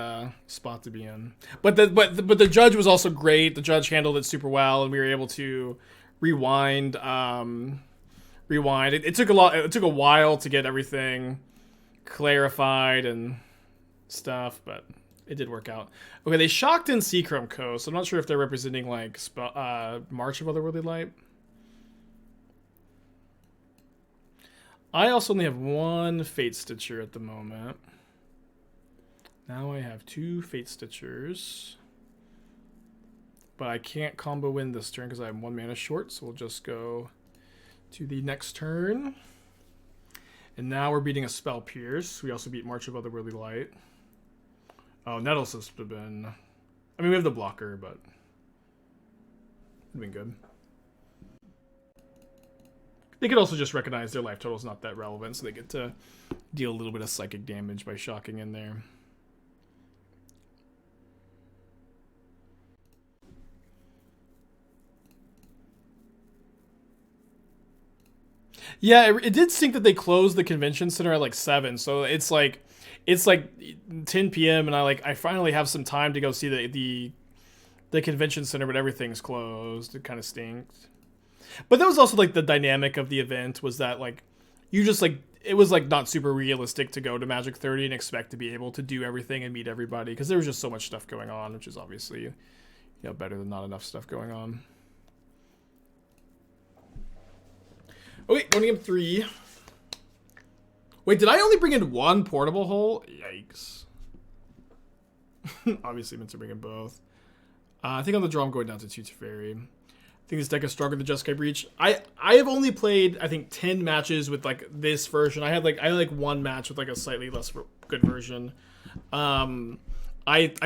spot to be in. But the judge was also great. The judge handled it super well, and we were able to rewind. It took a while to get everything clarified and stuff, but it did work out. Okay, they shocked in Seachrome Coast. I'm not sure if they're representing like March of Otherworldly Light. I also only have one Fatestitcher at the moment. Now I have 2 Fatestitchers. But I can't combo win this turn because I have 1 mana short, so we'll just go to the next turn. And now we're beating a Spell Pierce. We also beat March of Otherworldly Light. Oh, Nettlecyst would have been... I mean, we have the blocker, but... would have been good. They could also just recognize their life total is not that relevant, so they get to deal a little bit of psychic damage by shocking in there. Yeah, it did sync that they closed the convention center at like 7, so it's like 10 p.m. and I finally have some time to go see the convention center, but everything's closed. It kind of stinks. But that was also like the dynamic of the event was that like you just like it was like not super realistic to go to Magic 30 and expect to be able to do everything and meet everybody because there was just so much stuff going on, which is obviously better than not enough stuff going on. Okay, going to game 3. Wait, did I only bring in 1 portable hole? Yikes. Obviously meant to bring in both. I think on the draw I'm going down to 2 Teferi. I think this deck is stronger than Jeskai Breach. I have only played, I think, 10 matches with like this version. I had like 1 match with like a slightly less good version. I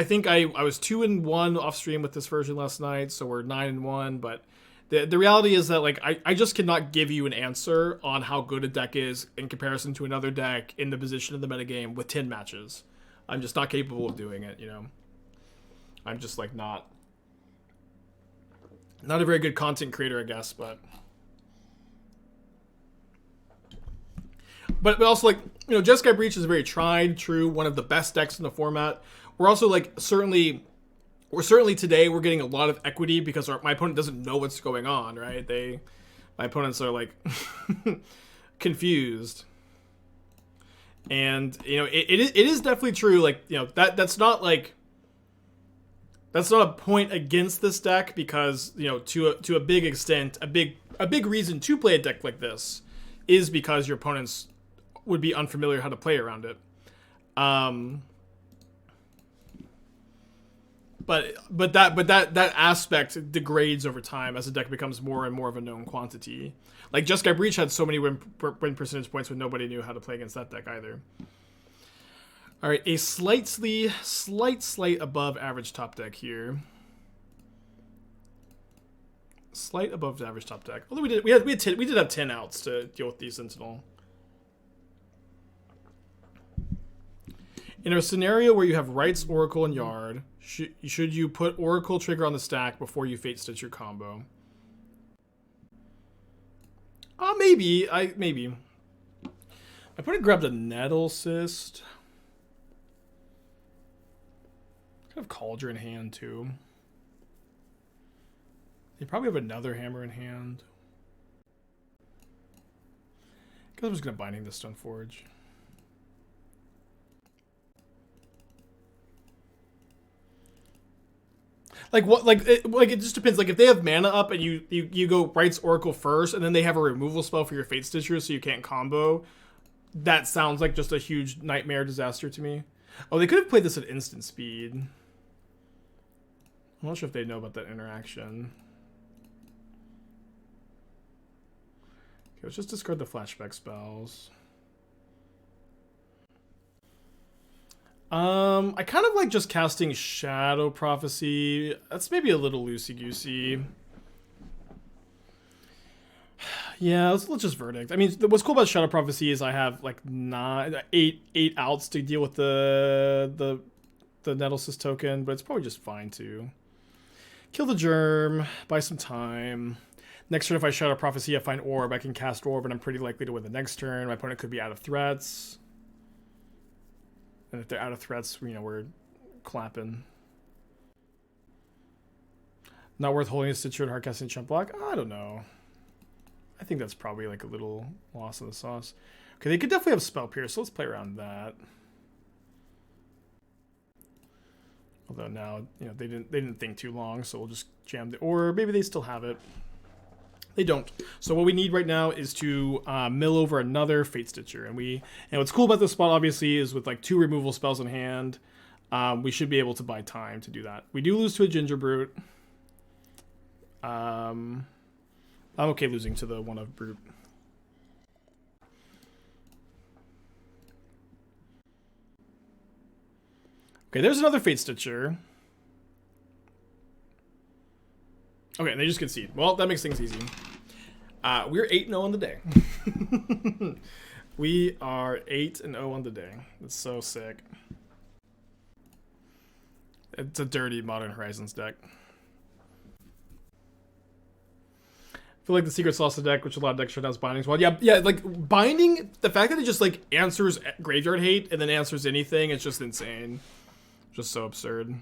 think I was 2-1 off stream with this version last night, so we're 9-1, but the reality is that like I just cannot give you an answer on how good a deck is in comparison to another deck in the position of the metagame with 10 matches. I'm just not capable of doing it, I'm just like not a very good content creator, I guess, but also like, Jeskai Breach is a very tried, true, one of the best decks in the format. We're also like certainly today we're getting a lot of equity because my opponent doesn't know what's going on, right? My opponents are like confused. And it is definitely true, like, that's not a point against this deck because, to a big extent, a big reason to play a deck like this is because your opponents would be unfamiliar how to play around it. But that aspect degrades over time as the deck becomes more and more of a known quantity. Like Jeskai Breach had so many win percentage points when nobody knew how to play against that deck either. All right, a slight above average top deck here. Slight above average top deck. Although we did have 10 outs to deal with the Sentinel. In a scenario where you have Rites, Oracle, and Yard, should you put Oracle trigger on the stack before you Fatestitch your combo? Maybe. Maybe. My opponent grabbed a Nettlecyst. Kind of Cauldron in hand, too. They probably have another hammer in hand. I guess I'm just going to Binding this Stoneforge. It just depends. Like if they have mana up and you go Rites Oracle first and then they have a removal spell for your Fatestitcher so you can't combo, that sounds like just a huge nightmare disaster to me. Oh, they could have played this at instant speed. I'm not sure if they know about that interaction. Okay, let's just discard the flashback spells. I kind of like just casting Shadow Prophecy. That's maybe a little loosey-goosey. Yeah, let's just Verdict. I mean, what's cool about Shadow Prophecy is I have like 8 outs to deal with the Nettlecyst token, but it's probably just fine too. Kill the Germ, buy some time. Next turn, if I Shadow Prophecy, I find Orb. I can cast Orb, and I'm pretty likely to win the next turn. My opponent could be out of threats. And if they're out of threats, we're clapping. Not worth holding a Stitcher and hardcasting Chump Block? I don't know. I think that's probably like a little loss in the sauce. Okay, they could definitely have Spell Pierce, so let's play around that. Although now, they didn't think too long, so we'll just jam the... Or maybe they still have it. They don't. So what we need right now is to mill over another Fatestitcher. And what's cool about this spot, obviously, is with like 2 removal spells in hand, we should be able to buy time to do that. We do lose to a Ginger Brute. I'm okay losing to the 1-of Brute. Okay, there's another Fatestitcher. Okay, and they just concede. Well, that makes things easy. We're 8-0 on the day. We are 8-0 on the day. That's so sick. It's a dirty Modern Horizons deck. I feel like the Secret Sauce deck, which a lot of decks right now is Binding as well. Yeah, like Binding, the fact that it just like answers Graveyard Hate and then answers anything, it's just insane. Just so absurd.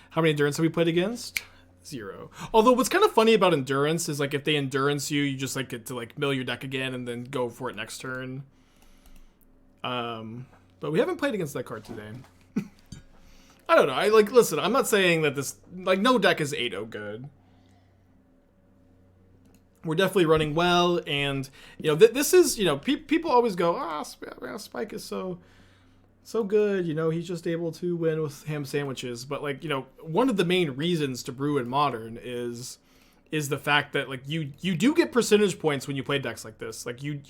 How many Endurance have we played against? 0. Although what's kind of funny about Endurance is like if they Endurance you, you just like get to like mill your deck again and then go for it next turn. But we haven't played against that card today. I don't know. Listen, I'm not saying that this, like, no deck is 8-0 good. We're definitely running well, and, you know, this is, you know, people always go, Spike is so good, you know, he's just able to win with ham sandwiches. But, like, you know, one of the main reasons to brew in Modern is the fact that, like, you do get percentage points when you play decks like this. Like, you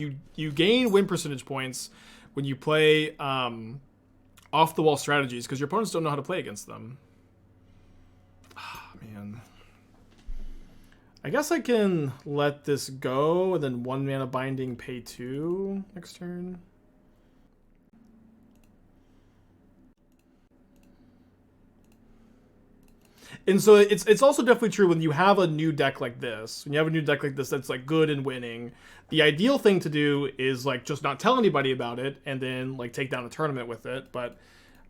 gain win percentage points when you play off-the-wall strategies, because your opponents don't know how to play against them. Ah, man. I guess I can let this go, and then 1 mana Binding, pay 2 next turn. And so it's also definitely true when you have a new deck like this. When you have a new deck like this that's like good and winning, the ideal thing to do is like just not tell anybody about it and then like take down a tournament with it. But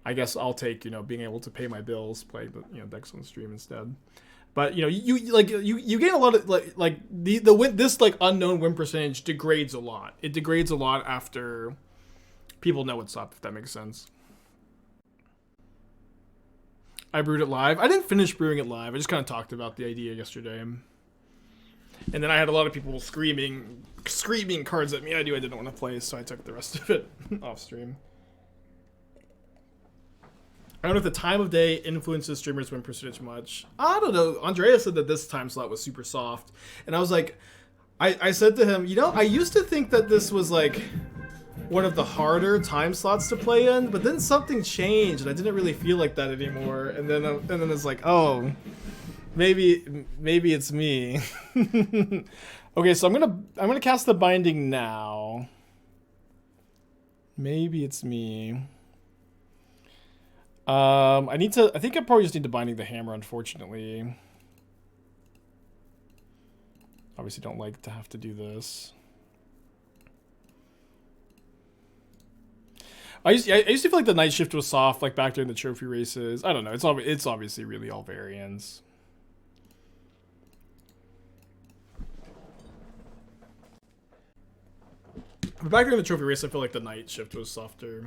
I guess I'll take, you know, being able to pay my bills, play the, you know, decks on the stream instead. But you know, you gain a lot of like the win, this like unknown win percentage degrades a lot. It degrades a lot after people know what's up, if that makes sense. I brewed it live. I didn't finish brewing it live. I just kind of talked about the idea yesterday. And then I had a lot of people screaming cards at me I didn't want to play, so I took the rest of it off stream. I don't know if the time of day influences streamers' win percentage much. I don't know. Andrea said that this time slot was super soft. And I was like, I said to him, you know, I used to think that this was like one of the harder time slots to play in, but then something changed and I didn't really feel like that anymore. And then it's like, oh, maybe it's me. Okay, so I'm gonna cast the Binding now. Maybe it's me. I think I probably just need to Binding the Hammer, unfortunately. Obviously don't like to have to do this. I used to feel like the Night Shift was soft, like back during the trophy races. I don't know. It's obviously really all variants. But back during the trophy race, I feel like the Night Shift was softer.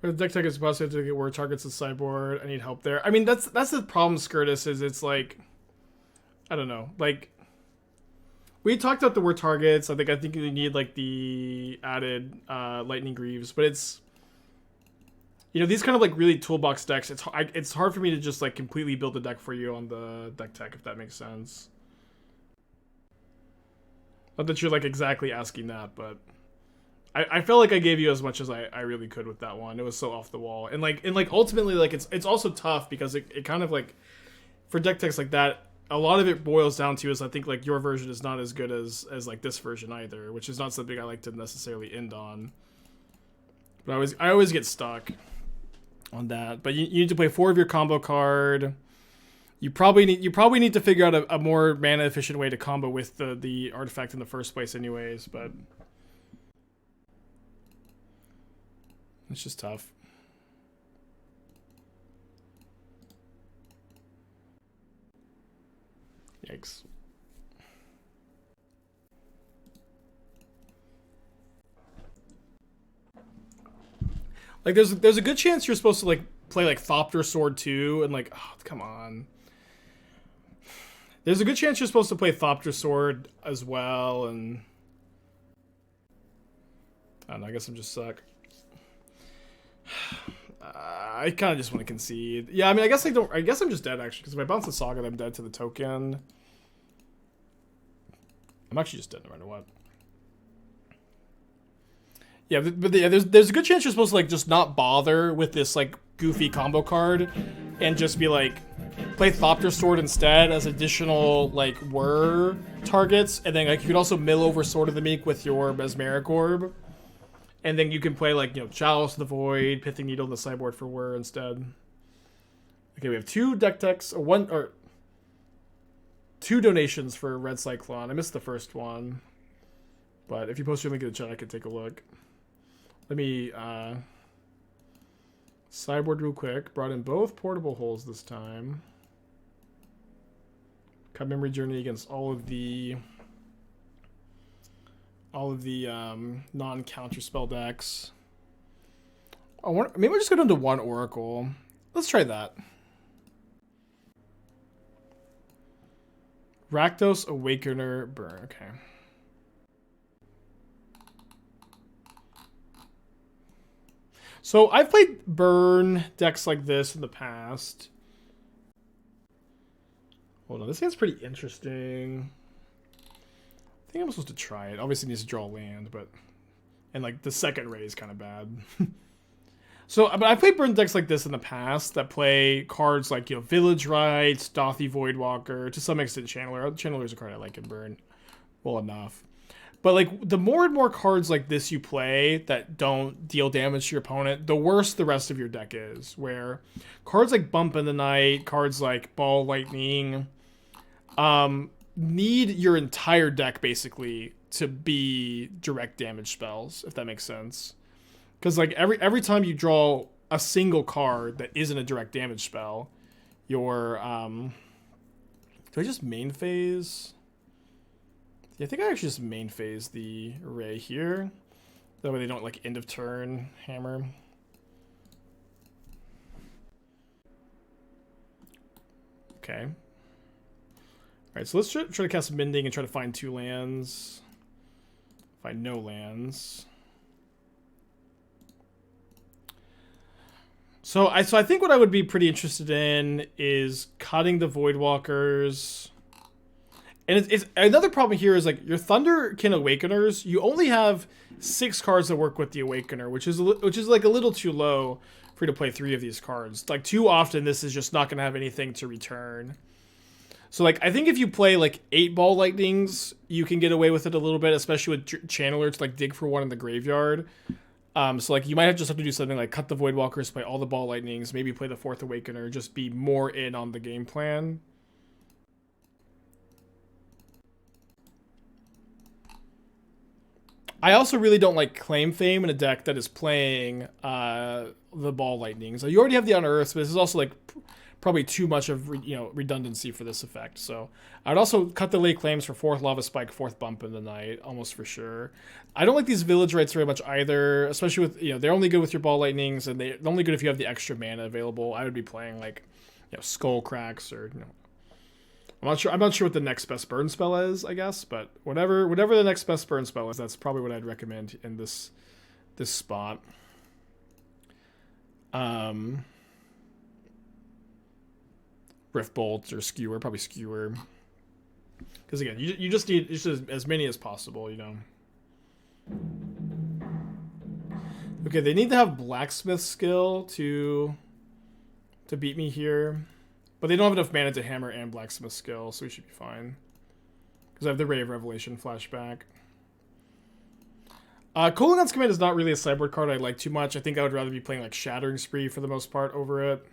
For the deck tech is possible to get word targets the sideboard. I need help there. I mean, that's the problem, Skirtus, is it's like, I don't know. Like, we talked about the word targets. I think you need like the added Lightning Greaves, but it's, you know, these kind of like really toolbox decks. It's hard for me to just like completely build a deck for you on the deck tech, if that makes sense. Not that you're like exactly asking that, but I felt like I gave you as much as I really could with that one. It was so off the wall. And ultimately, like, it's also tough because it kind of like, for deck techs like that, a lot of it boils down to is I think like your version is not as good as like this version either, which is not something I like to necessarily end on. But I always get stuck on that. But you need to play 4 of your combo card. You probably need to figure out a more mana efficient way to combo with the artifact in the first place anyways, but it's just tough. Yikes. Like, there's a good chance you're supposed to, like, play, like, Thopter Sword too, and, like, oh, come on. There's a good chance you're supposed to play Thopter Sword as well, and... I don't know, I guess I'm just suck. I kind of just want to concede. Yeah, I mean, I guess I'm just dead, actually, because if I bounce the Saga, then I'm dead to the token. I'm actually just dead no matter what. Yeah, but yeah, there's a good chance you're supposed to, like, just not bother with this, like, goofy combo card and just be like, play Thopter Sword instead as additional, like, whir targets, and then, like, you could also mill over Sword of the Meek with your Mesmeric Orb. And then you can play, like, you know, Chalice of the Void, Pithing Needle in the sideboard for whir instead. Okay, we have two donations for Red Cyclone. I missed the first one. But if you post your link in the chat, I can take a look. Let me, sideboard real quick. Brought in both portable holes this time. Cut Memory Journey against all of the non-counterspell decks. Maybe we'll just go down to one Oracle. Let's try that. Rakdos, Awakener, Burn. Okay. So I've played burn decks like this in the past. Hold on, this hand's pretty interesting. I think I'm supposed to try it. Obviously it needs to draw land, but... And, like, the second ray is kind of bad. So, but I've played burn decks like this in the past that play cards like, you know, Village Rites, Dothy Voidwalker, to some extent Channeler. Channeler's a card I like in burn well enough. But, like, the more and more cards like this you play that don't deal damage to your opponent, the worse the rest of your deck is. Where cards like Bump in the Night, cards like Ball Lightning, need your entire deck, basically, to be direct damage spells, if that makes sense. Because, like, every time you draw a single card that isn't a direct damage spell, your, do I just main phase? Yeah, I think I actually just main phase the array here. That way they don't, like, end of turn hammer. Okay. Alright, so let's try to cast Mending and try to find 2 lands. Find no lands. So I think what I would be pretty interested in is cutting the Voidwalkers. And it's another problem here is, like, your Thunderkin Awakeners, you only have 6 cards that work with the Awakener, which is like a little too low for you to play 3 of these cards. Like, too often this is just not going to have anything to return. So, like, I think if you play, like, 8 Ball Lightnings, you can get away with it a little bit, especially with Channeler to, like, dig for one in the graveyard. So, like, you might just have to do something like cut the Voidwalkers, play all the Ball Lightnings, maybe play the 4th Awakener, just be more in on the game plan. I also really don't like Claim Fame in a deck that is playing the Ball Lightnings. So you already have the Unearths, but this is also, like, probably too much of redundancy for this effect. So I'd also cut the Lay Claims for 4th Lava Spike, 4th Bump in the Night, almost for sure. I don't like these Village Rites very much either, especially with, they're only good with your Ball Lightnings, and they're only good if you have the extra mana available. I would be playing, like, Skull Cracks or, I'm not sure what the next best burn spell is, I guess, but whatever the next best burn spell is, that's probably what I'd recommend in this spot. Rift Bolt or Skewer, probably Skewer. Because again, you just need as many as possible, Okay, they need to have Blacksmith skill to beat me here. But they don't have enough mana to hammer and Blacksmith skill, so we should be fine. Because I have the Ray of Revelation flashback. Kolaghan's Command is not really a sideboard card I like too much. I think I would rather be playing, like, Shattering Spree for the most part over it.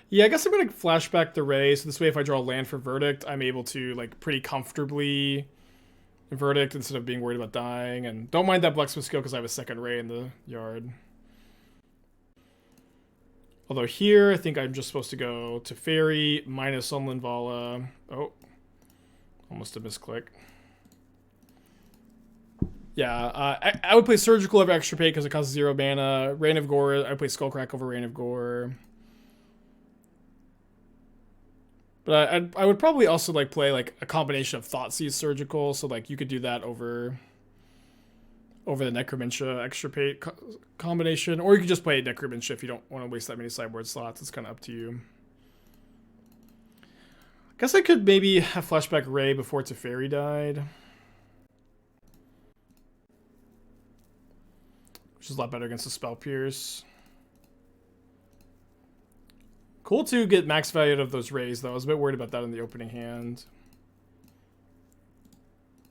Yeah, I guess I'm going to flashback the Ray, so this way if I draw land for Verdict, I'm able to, like, pretty comfortably Verdict instead of being worried about dying. And don't mind that Blacksmith skill because I have a second Ray in the yard. Although here, I think I'm just supposed to go Teferi minus Sunland Vala. Oh, almost a misclick. Yeah, I would play Surgical over Extirpate because it costs 0 mana. Reign of Gore, I would play Skullcrack over Reign of Gore. But I would probably also like play like a combination of Thoughtseize Surgical, so like you could do that over the Necromancia Extirpate combination, or you could just play Necromancia if you don't want to waste that many sideboard slots. It's kind of up to you. Guess I could maybe have Flashback Ray before Teferi died, which is a lot better against the Spell Pierce. Cool to get max value out of those rays, though. I was a bit worried about that in the opening hand.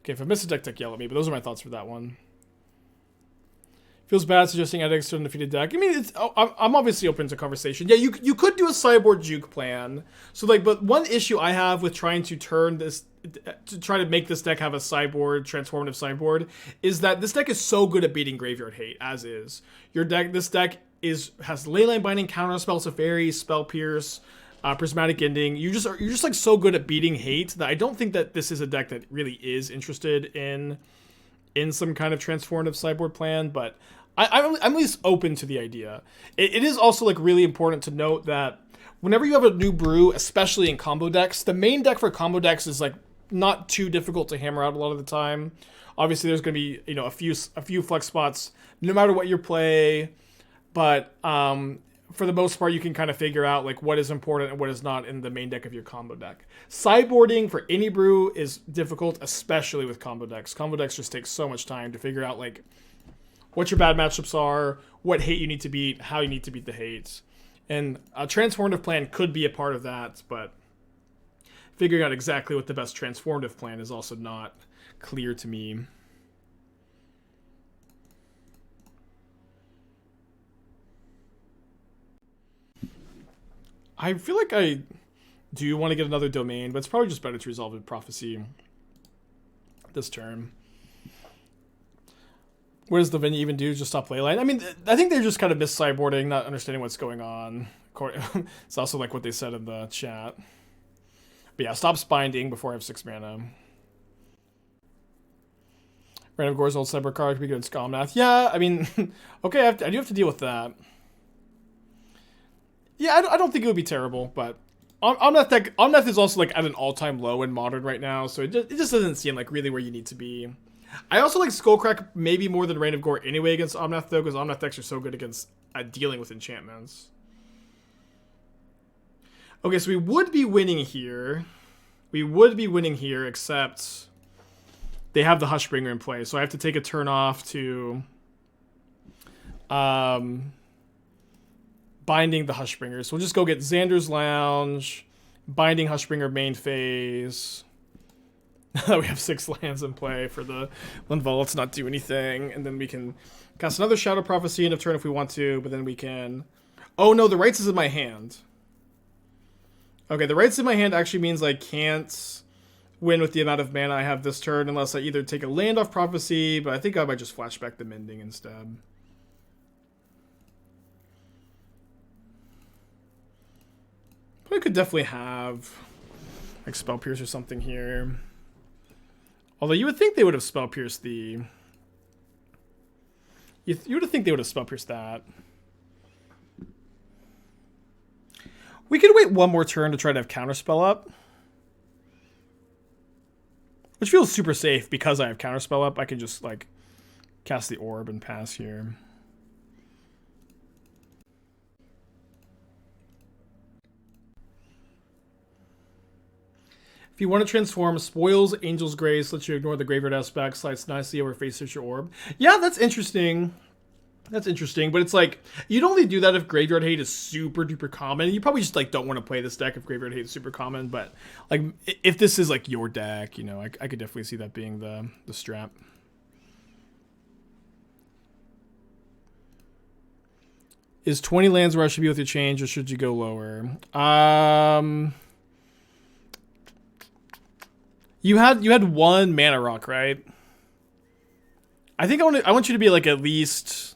Okay, if I miss a deck, yell at me, but those are my thoughts for that one. Feels bad suggesting edits to an undefeated deck. I mean, I'm obviously open to conversation. Yeah, you could do a sideboard juke plan. So, like, but one issue I have with trying to turn this, to try to make this deck have a sideboard, transformative sideboard, is that this deck is so good at beating Graveyard Hate, as is. This deck has Leyline Binding, Counterspell, Teferi, Spell Pierce, Prismatic Ending. You're just like so good at beating hate that I don't think that this is a deck that really is interested in some kind of transformative sideboard plan, but I'm at least open to the idea. It is also like really important to note that whenever you have a new brew, especially in combo decks, the main deck for combo decks is like not too difficult to hammer out a lot of the time. Obviously, there's going to be a few flex spots no matter what you play, but for the most part, you can kind of figure out like what is important and what is not in the main deck of your combo deck. Sideboarding for any brew is difficult, especially with combo decks. Combo decks just take so much time to figure out like what your bad matchups are, what hate you need to beat, how you need to beat the hate. And a transformative plan could be a part of that, but figuring out exactly what the best transformative plan is also not clear to me. I feel like I do want to get another domain, but it's probably just better to resolve with Prophecy this turn. What does the venue even do? Just stop Leyline? I mean, I think they're just kind of mis-sideboarding, not understanding what's going on. It's also like what they said in the chat. But yeah, stops Binding before I have 6 mana. Random Gore's old cyber card could be good in Skalmath. Yeah, I mean, okay, I do have to deal with that. Yeah, I don't think it would be terrible, but Omnath is also like at an all-time low in Modern right now, so it just doesn't seem like really where you need to be. I also like Skullcrack maybe more than Reign of Gore anyway against Omnath, though, because Omnath decks are so good against dealing with enchantments. Okay, so we would be winning here. Except they have the Hushbringer in play, so I have to take a turn off to Binding the Hushbringer. So we'll just go get Xander's Lounge, Binding Hushbringer main phase. We have 6 lands in play for the Linval. Let's not do anything. And then we can cast another Shadow Prophecy end of turn if we want to, but then we can... Oh no, the Rites is in my hand. Okay, the Rites in my hand actually means I can't win with the amount of mana I have this turn unless I either take a land off Prophecy, but I think I might just flashback the Mending instead. But I could definitely have like Spell Pierce or something here. Although you would think they would have Spell Pierced the... You would think they would have Spell Pierced that. We could wait one more turn to try to have Counterspell up. Which feels super safe because I have Counterspell up. I can just like cast the Orb and pass here. If you want to transform, Spoils Angel's Grace lets you ignore the graveyard aspect, slides nicely over Fatestitcher Orb. Yeah, that's interesting. That's interesting, but it's like, you'd only do that if Graveyard Hate is super duper common. You probably just like don't want to play this deck if Graveyard Hate is super common, but like if this is like your deck, you know, I could definitely see that being the strap. Is 20 lands where I should be with your change, or should you go lower? You had 1 mana rock, right? I think I want you to be like at least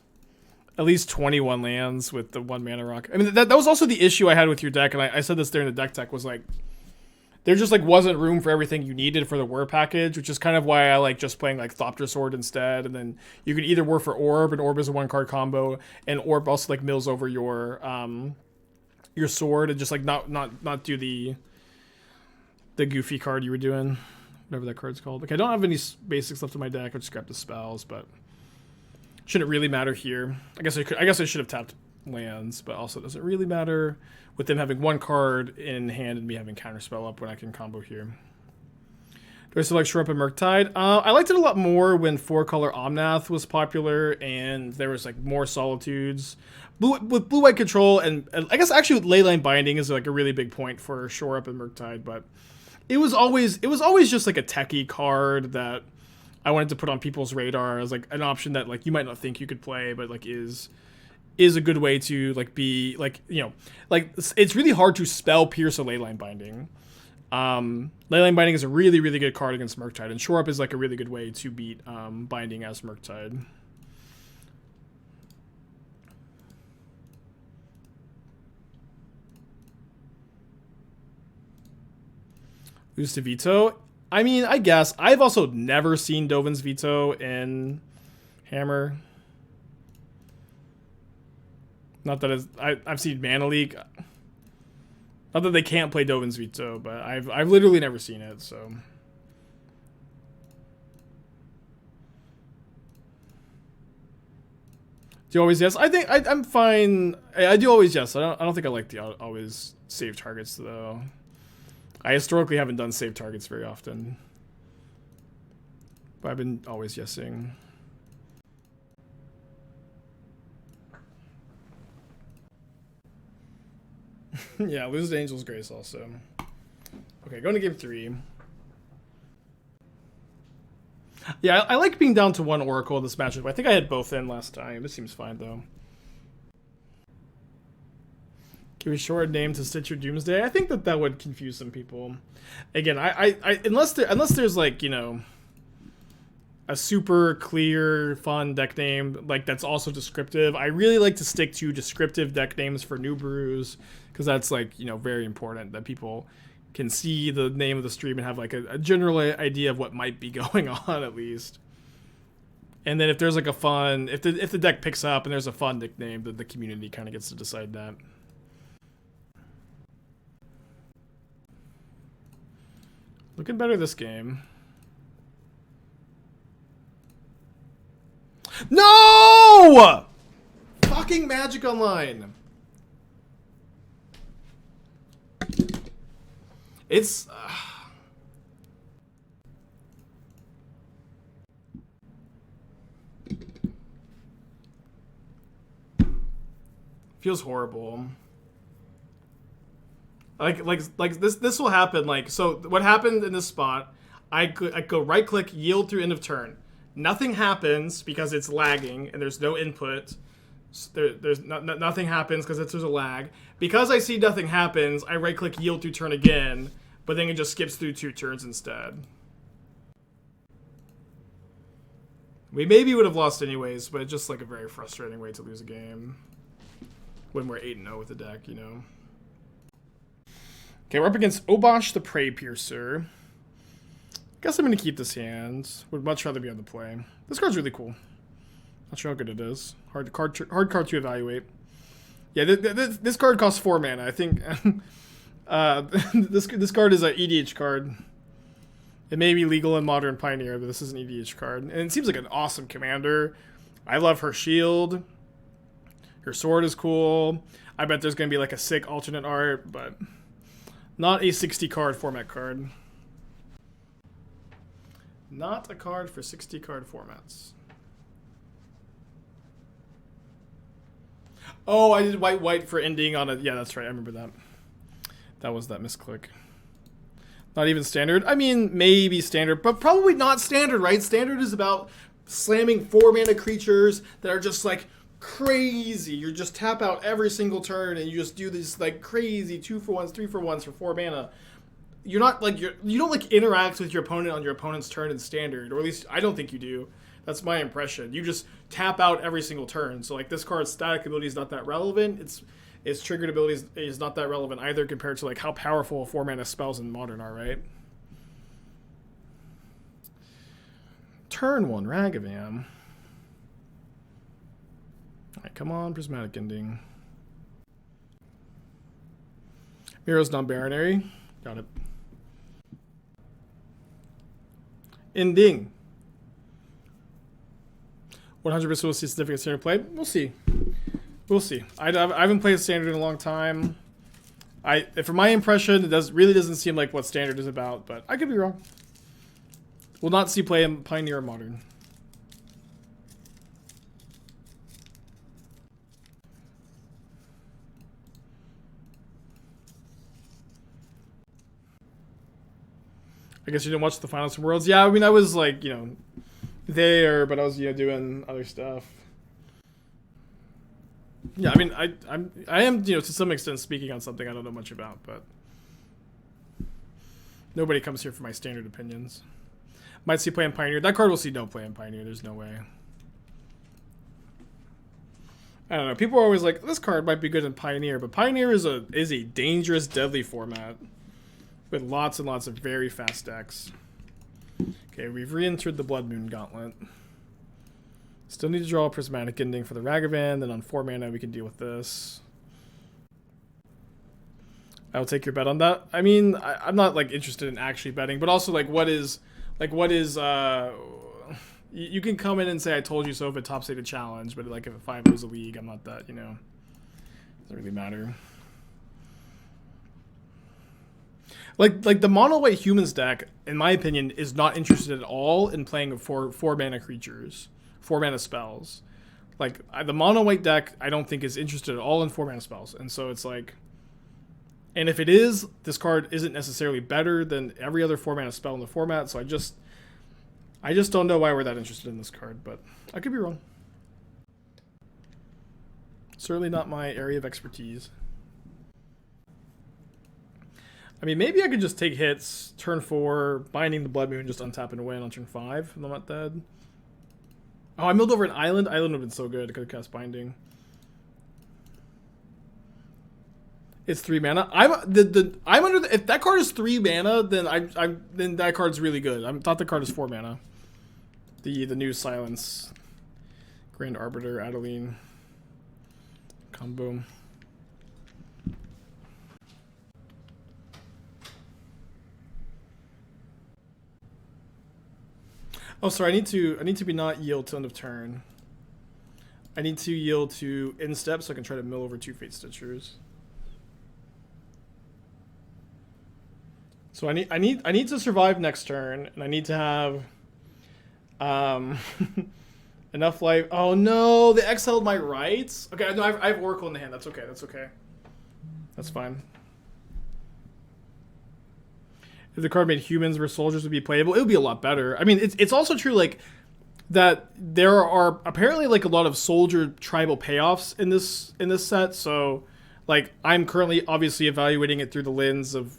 21 lands with the 1 mana rock. I mean that was also the issue I had with your deck, and I said this during the deck tech, was like there just like wasn't room for everything you needed for the war package, which is kind of why I like just playing like Thopter Sword instead. And then you can either war for Orb, and Orb is a 1-card combo, and Orb also like mills over your sword, and just like not do the goofy card you were doing, whatever that card's called. Like I don't have any basics left in my deck. I just grabbed the spells, but shouldn't really matter here. I guess I should have tapped lands, but also it doesn't really matter with them having 1 card in hand and me having Counterspell up when I can combo here. Do I still like Shore Up and Murktide? I liked it a lot more when 4-color Omnath was popular and there was like more Solitudes. With blue-white control, and I guess actually with Leyline Binding is like a really big point for Shore Up and Murktide, but it was always just like a techie card that I wanted to put on people's radar as like an option that like you might not think you could play, but like is a good way to like be like, you know, like it's really hard to spell pierce a Leyline Binding. Leyline Binding is a really, really good card against Murktide, and Shore Up is like a really good way to beat Binding as Murktide. Lose to Veto? I mean, I guess. I've also never seen Dovin's Veto in Hammer. Not that I've seen Mana Leak. Not that they can't play Dovin's Veto, but I've literally never seen it, so. Do you always yes? I think I'm fine. I do always yes. I don't think I like the always save targets though. I historically haven't done save targets very often, but I've been always yesing. Yeah, lose to Angel's Grace also. Okay, going to game 3. Yeah, I like being down to 1 Oracle this matchup. I think I had both in last time. This seems fine though. Give a short name to Stitcher Doomsday. I think that would confuse some people. Again, unless there's like, you know, a super clear, fun deck name like that's also descriptive. I really like to stick to descriptive deck names for new brews because that's like, you know, very important that people can see the name of the stream and have like a general idea of what might be going on at least. And then if there's like a fun, if the deck picks up and there's a fun nickname, then the community kind of gets to decide that. Looking better this game. No! Fucking Magic Online. It's... feels horrible. Like this will happen. Like, so what happened in this spot, I go right click, yield through end of turn. Nothing happens because it's lagging and there's no input. Nothing happens because there's a lag. Because I see nothing happens, I right click, yield through turn again, but then it just skips through 2 turns instead. We maybe would have lost anyways, but it's just like a very frustrating way to lose a game when we're 8-0 with the deck, you know. Okay, we're up against Obosh the Prey Piercer. Guess I'm going to keep this hand. Would much rather be on the play. This card's really cool. Not sure how good it is. Hard card to evaluate. Yeah, this card costs 4 mana. I think this card is an EDH card. It may be legal in Modern Pioneer, but this is an EDH card. And it seems like an awesome commander. I love her shield. Her sword is cool. I bet there's going to be like a sick alternate art, but not a 60 card format card. Not a card for 60 card formats. Oh, I did white for ending on a... Yeah, that's right. I remember that. That was that misclick. Not even standard? I mean, maybe standard, but probably not standard, right? Standard is about slamming 4 mana creatures that are just like crazy. You just tap out every single turn and you just do these like crazy 2-for-1s, 3-for-1s for 4 mana. You're not like you don't like interact with your opponent on your opponent's turn in standard, or at least I don't think you do. That's my impression. You just tap out every single turn. So like this card's static ability is not that relevant. its triggered abilities is not that relevant either compared to like how powerful 4-mana spells in Modern are, right? Turn 1, Ragavan. Alright, come on, Prismatic Ending. Hero's non-binary. Got it. Ending. 100% will see significant standard play. We'll see. We'll see. I haven't played standard in a long time. From my impression, it really doesn't seem like what standard is about, but I could be wrong. We'll not see play in Pioneer or Modern. I guess you didn't watch the finals from Worlds. Yeah, I mean, I was like, you know, there, but I was, you know, doing other stuff. Yeah, I mean, I am, you know, to some extent speaking on something I don't know much about, but nobody comes here for my standard opinions. Might see play in Pioneer. That card will see no play in Pioneer. There's no way. I don't know. People are always like, this card might be good in Pioneer, but Pioneer is a dangerous, deadly format with lots and lots of very fast decks. Okay, we've re-entered the Blood Moon Gauntlet. Still need to draw a Prismatic Ending for the Ragavan. Then on 4 mana, we can deal with this. I'll take your bet on that. I mean, I'm not like interested in actually betting, but also like what is you can come in and say I told you so if it top state a challenge, but like if it 5-0s a league, I'm not that, you know, doesn't really matter. Like the mono white humans deck, in my opinion, is not interested at all in playing 4 mana creatures, 4 mana spells. Like the mono white deck, I don't think is interested at all in 4 mana spells, and so it's like, and if it is, this card isn't necessarily better than every other 4 mana spell in the format. So I just don't know why we're that interested in this card, but I could be wrong. Certainly not my area of expertise. I mean, maybe I could just take hits, turn 4, binding the Blood Moon, just untap and win on turn 5, and I'm not dead. Oh, I milled over an island? Island would have been so good. I could have cast binding. It's 3 mana. I'm under the, if that card is 3 mana, then then that card's really good. I thought the card is 4 mana. The new Silence, Grand Arbiter, Adeline combo. Oh, sorry. I need to be not yield till end of turn. I need to yield to end step so I can try to mill over 2 Fatestitchers. So I need to survive next turn, and I need to have enough life. Oh no, they exiled my rights. Okay, no, I have Oracle in the hand. That's okay. That's okay. That's fine. If the card made humans versus soldiers would be playable, it would be a lot better. I mean, it's also true like that there are apparently like a lot of soldier tribal payoffs in this set. So like I'm currently obviously evaluating it through the lens of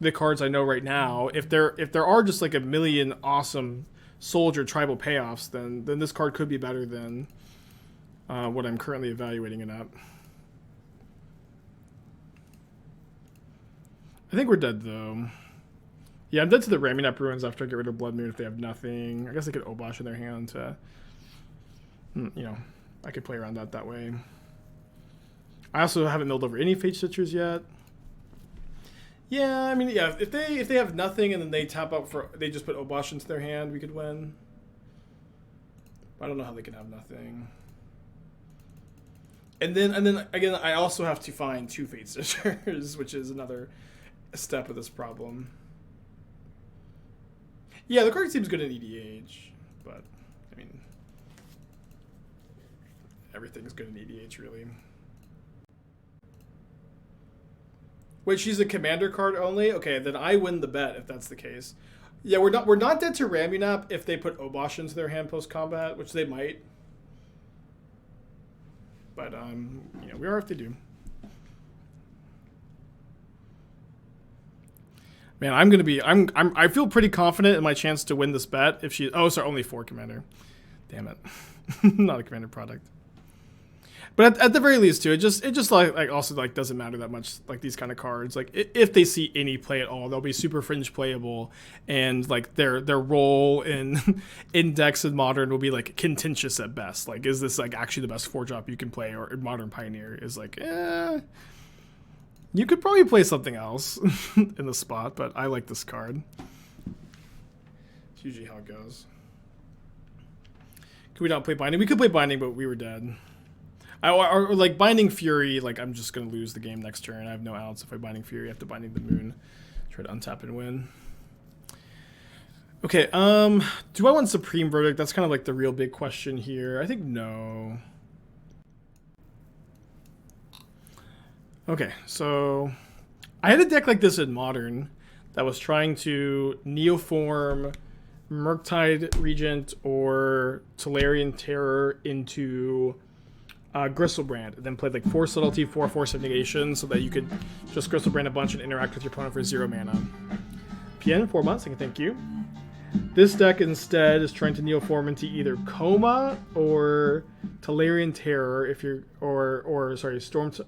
the cards I know right now. If there are just like a million awesome soldier tribal payoffs, then this card could be better than what I'm currently evaluating it at. I think we're dead though. Yeah, I'm dead to the Raminap Ruins after I get rid of Blood Moon if they have nothing. I guess they could Obosh in their hand to, you know, I could play around that way. I also haven't milled over any Fatestitchers yet. Yeah, I mean, yeah, if they have nothing and then they tap out for, they just put Obosh into their hand, we could win. I don't know how they can have nothing. And then again, I also have to find 2 Fatestitchers, which is another step of this problem. Yeah, the card seems good in EDH, but I mean, everything's good in EDH, really. Wait, she's a commander card only? Okay, then I win the bet if that's the case. Yeah, we're not dead to Ramunap if they put Obosh into their hand post combat, which they might. But you know, we are if they do. Man, I feel pretty confident in my chance to win this bet if she. Oh, sorry, only 4 commander. Damn it, not a commander product. But at the very least, too, it just like also like doesn't matter that much. Like these kind of cards, like if they see any play at all, they'll be super fringe playable, and like their role in in decks in Modern will be like contentious at best. Like, is this like actually the best 4-drop you can play, or in Modern Pioneer is like, you could probably play something else in the spot. But I like this card. It's usually how it goes. Could we not play Binding? We could play Binding, but we were dead. Or like Binding Fury, like I'm just going to lose the game next turn. I have no outs if I Binding Fury after Binding the Moon. Try to untap and win. Okay, do I want Supreme Verdict? That's kind of like the real big question here. I think no. Okay, so I had a deck like this in Modern that was trying to Neoform Murktide Regent or Tolarian Terror into Gristlebrand, and then played like 4 Subtlety, 4 Force of Negation, so that you could just Gristlebrand a bunch and interact with your opponent for 0 mana. PN, 4 months, thank you. This deck instead is trying to Neoform into either Coma or Tolarian Terror if you're, or sorry, Stormtide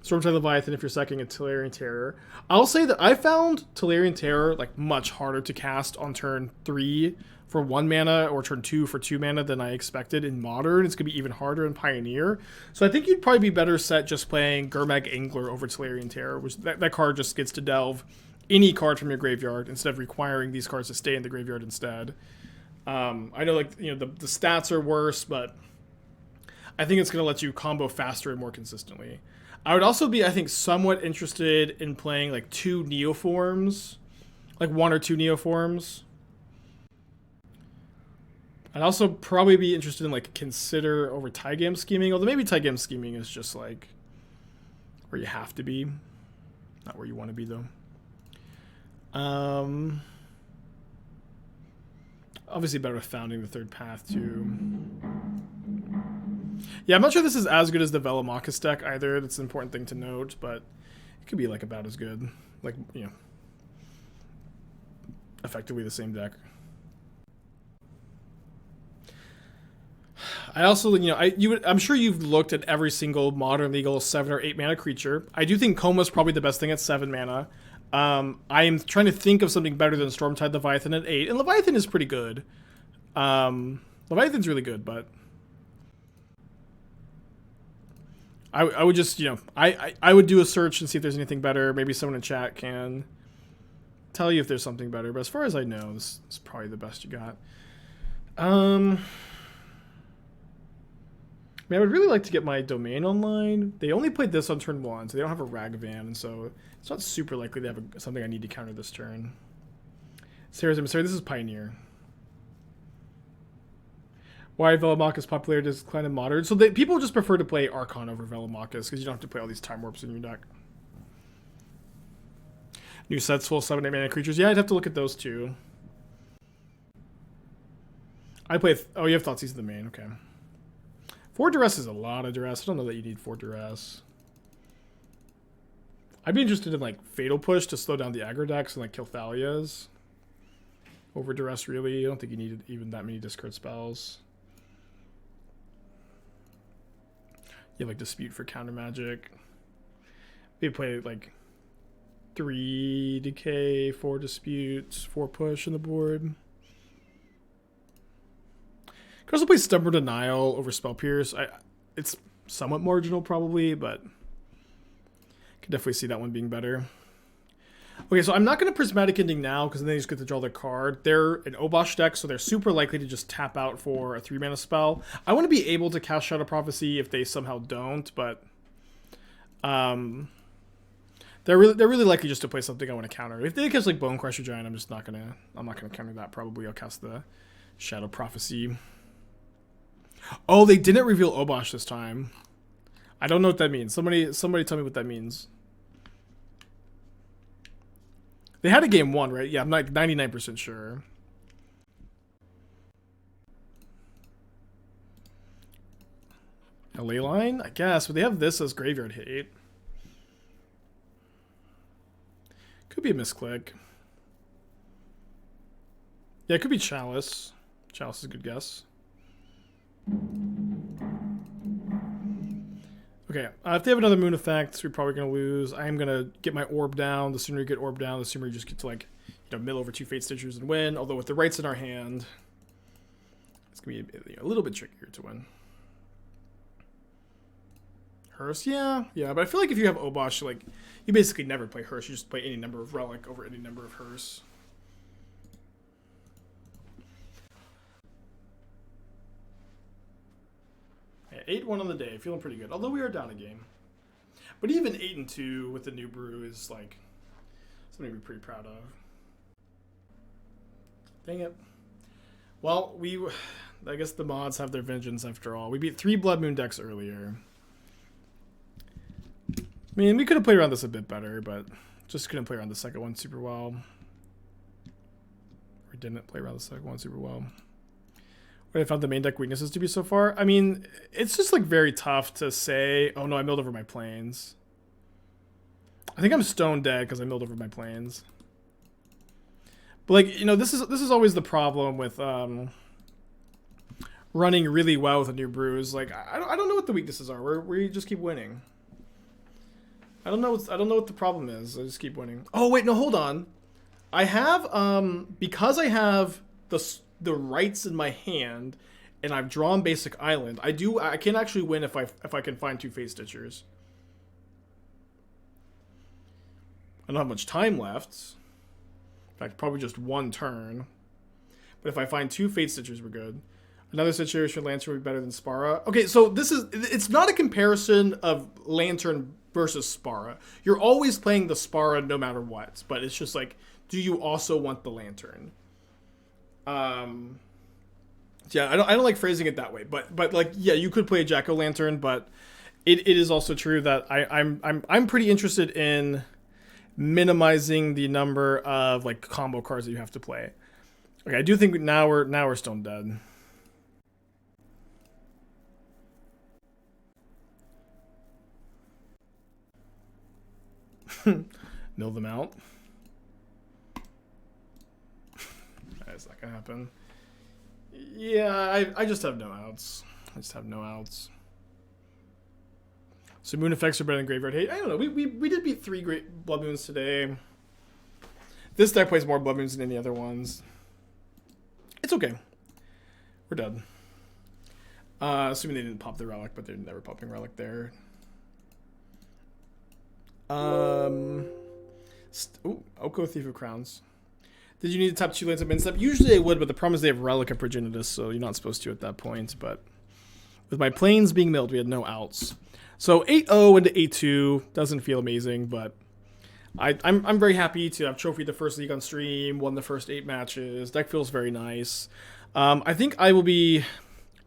Leviathan if you're second a Tolarian Terror. I'll say that I found Tolarian Terror like much harder to cast on turn 3 for 1 mana or turn 2 for 2 mana than I expected in Modern. It's going to be even harder in Pioneer. So I think you'd probably be better set just playing Gurmag Angler over Tolarian Terror, which that card just gets to delve any card from your graveyard instead of requiring these cards to stay in the graveyard instead. I know like the stats are worse, but I think it's going to let you combo faster and more consistently. I would also be, I think, somewhat interested in playing like 2 Neoforms, like 1 or 2 Neoforms. I'd also probably be interested in like Consider over Tygam Scheming, although maybe Tygam Scheming is just like where you have to be, not where you want to be though. Obviously better with Founding the Third Path too. Yeah, I'm not sure this is as good as the Velomachus deck either. That's an important thing to note, but it could be like about as good, like effectively the same deck. I also, I'm sure you've looked at every single Modern legal 7 or 8 mana creature. I do think Coma is probably the best thing at 7 mana. I am trying to think of something better than Stormtide Leviathan at 8, and Leviathan is pretty good. Leviathan's really good, but I would just, I would do a search and see if there's anything better. Maybe someone in chat can tell you if there's something better, but as far as I know, this is probably the best you got. I would really like to get my Domain online. They only played this on turn 1, so they don't have a Ragavan, and so it's not super likely they have something I need to counter this turn. Sarah's Emissary, this is Pioneer. Why Velomachus popularity is declined in Modern? So people just prefer to play Archon over Velomachus because you don't have to play all these Time Warps in your deck. New sets full 7-8 mana creatures. Yeah, I'd have to look at those too. I play. Oh, you have Thoughtseize in the main. Okay. 4 Duress is a lot of Duress. I don't know that you need 4 Duress. I'd be interested in like Fatal Push to slow down the aggro decks and like kill Thalias. Over Duress, really. I don't think you need even that many discard spells. You have like Dispute for counter magic. Maybe play like 3 Decay, 4 Disputes, 4 Push on the board. Could also play Stubborn Denial over Spell Pierce. It's somewhat marginal probably, but could definitely see that one being better. Okay, so I'm not going to Prismatic Ending now because then they just get to draw their card. They're an Obosh deck, so they're super likely to just tap out for a 3-mana spell. I want to be able to cast Shadow Prophecy if they somehow don't, but they're really likely just to play something I want to counter. If they cast like Bone Crusher Giant, I'm not gonna counter that. Probably I'll cast the Shadow Prophecy. Oh, they didn't reveal Obosh this time. I don't know what that means. Somebody tell me what that means. They had a game 1, right? Yeah, I'm like 99% sure. A Leyline? I guess, but they have this as graveyard hate. Could be a misclick. Yeah, it could be Chalice. Chalice is a good guess. Okay, if they have another moon effect, we're probably going to lose. I am going to get my orb down. The sooner you get orb down, the sooner you just get to, like, you know, mill over 2 Fatestitchers and win. Although with the rights in our hand, it's going to be a little bit trickier to win. Hearse, yeah, but I feel like if you have Obosh, like, you basically never play Hearse. You just play any number of Relic over any number of Hearse. Yeah, 8-1 on the day, feeling pretty good. Although we are down a game. But even 8-2 with the new brew is, like, something to be pretty proud of. Dang it. Well, I guess the mods have their vengeance after all. We beat 3 Blood Moon decks earlier. I mean, we could have played around this a bit better, but just couldn't play around the second one super well. Or didn't play around the second one super well. What I found the main deck weaknesses to be so far? I mean, it's just like very tough to say, oh no, I milled over my planes. I think I'm stone dead because I milled over my planes. But like, you know, this is always the problem with running really well with a new brews. Like, I don't know what the weaknesses are. We just keep winning. I don't know what the problem is. I just keep winning. Oh wait, no, hold on. I have because I have the rights in my hand, and I've drawn basic island. I can actually win if I can find 2 Fatestitchers. I don't have much time left. In fact, probably just 1 turn. But if I find 2 Fatestitchers, we're good. Another situation, Lantern would be better than Spara. Okay, so it's not a comparison of Lantern versus Spara. You're always playing the Spara no matter what, but it's just like, do you also want the Lantern? Yeah, I don't like phrasing it that way, but like, yeah, you could play a Jack-o'-lantern, but it is also true that I'm pretty interested in minimizing the number of like combo cards that you have to play. Okay, I do think now we're stone dead. Mill them out. That's not gonna happen. Yeah, I just have no outs. So moon effects are better than graveyard hate. I don't know. We did beat 3 great blood moons today. This deck plays more blood moons than any other ones. It's okay. We're done. Assuming they didn't pop the relic, but they're never popping relic there. Oko Thief of Crowns. Did you need to tap 2 lands of Minstep? Usually I would, but the problem is they have Relic of Progenitus, so you're not supposed to at that point. But with my planes being milled, we had no outs. So 8-0 into 8-2 doesn't feel amazing, but I'm very happy to have trophied the first league on stream, won the first 8 matches. Deck feels very nice. I think I will be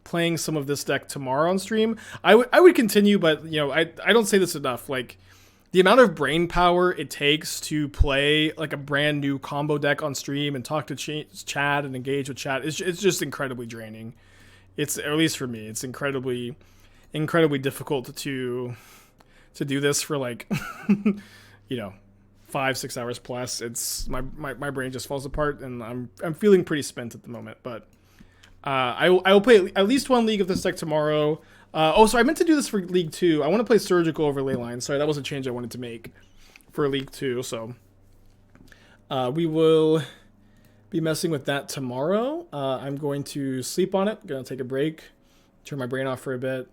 playing some of this deck tomorrow on stream. I would continue, but you know, I don't say this enough. Like, the amount of brain power it takes to play like a brand new combo deck on stream and talk to chat and engage with chat, it's just incredibly draining. It's, at least for me, it's incredibly difficult to do this for like you know, 5-6 hours plus. It's my brain just falls apart, and I'm feeling pretty spent at the moment. But I will play at least 1 league of this deck tomorrow. So I meant to do this for League 2. I want to play Surgical over Leyline. Sorry, that was a change I wanted to make for League 2. So we will be messing with that tomorrow. I'm going to sleep on it. Going to take a break, turn my brain off for a bit.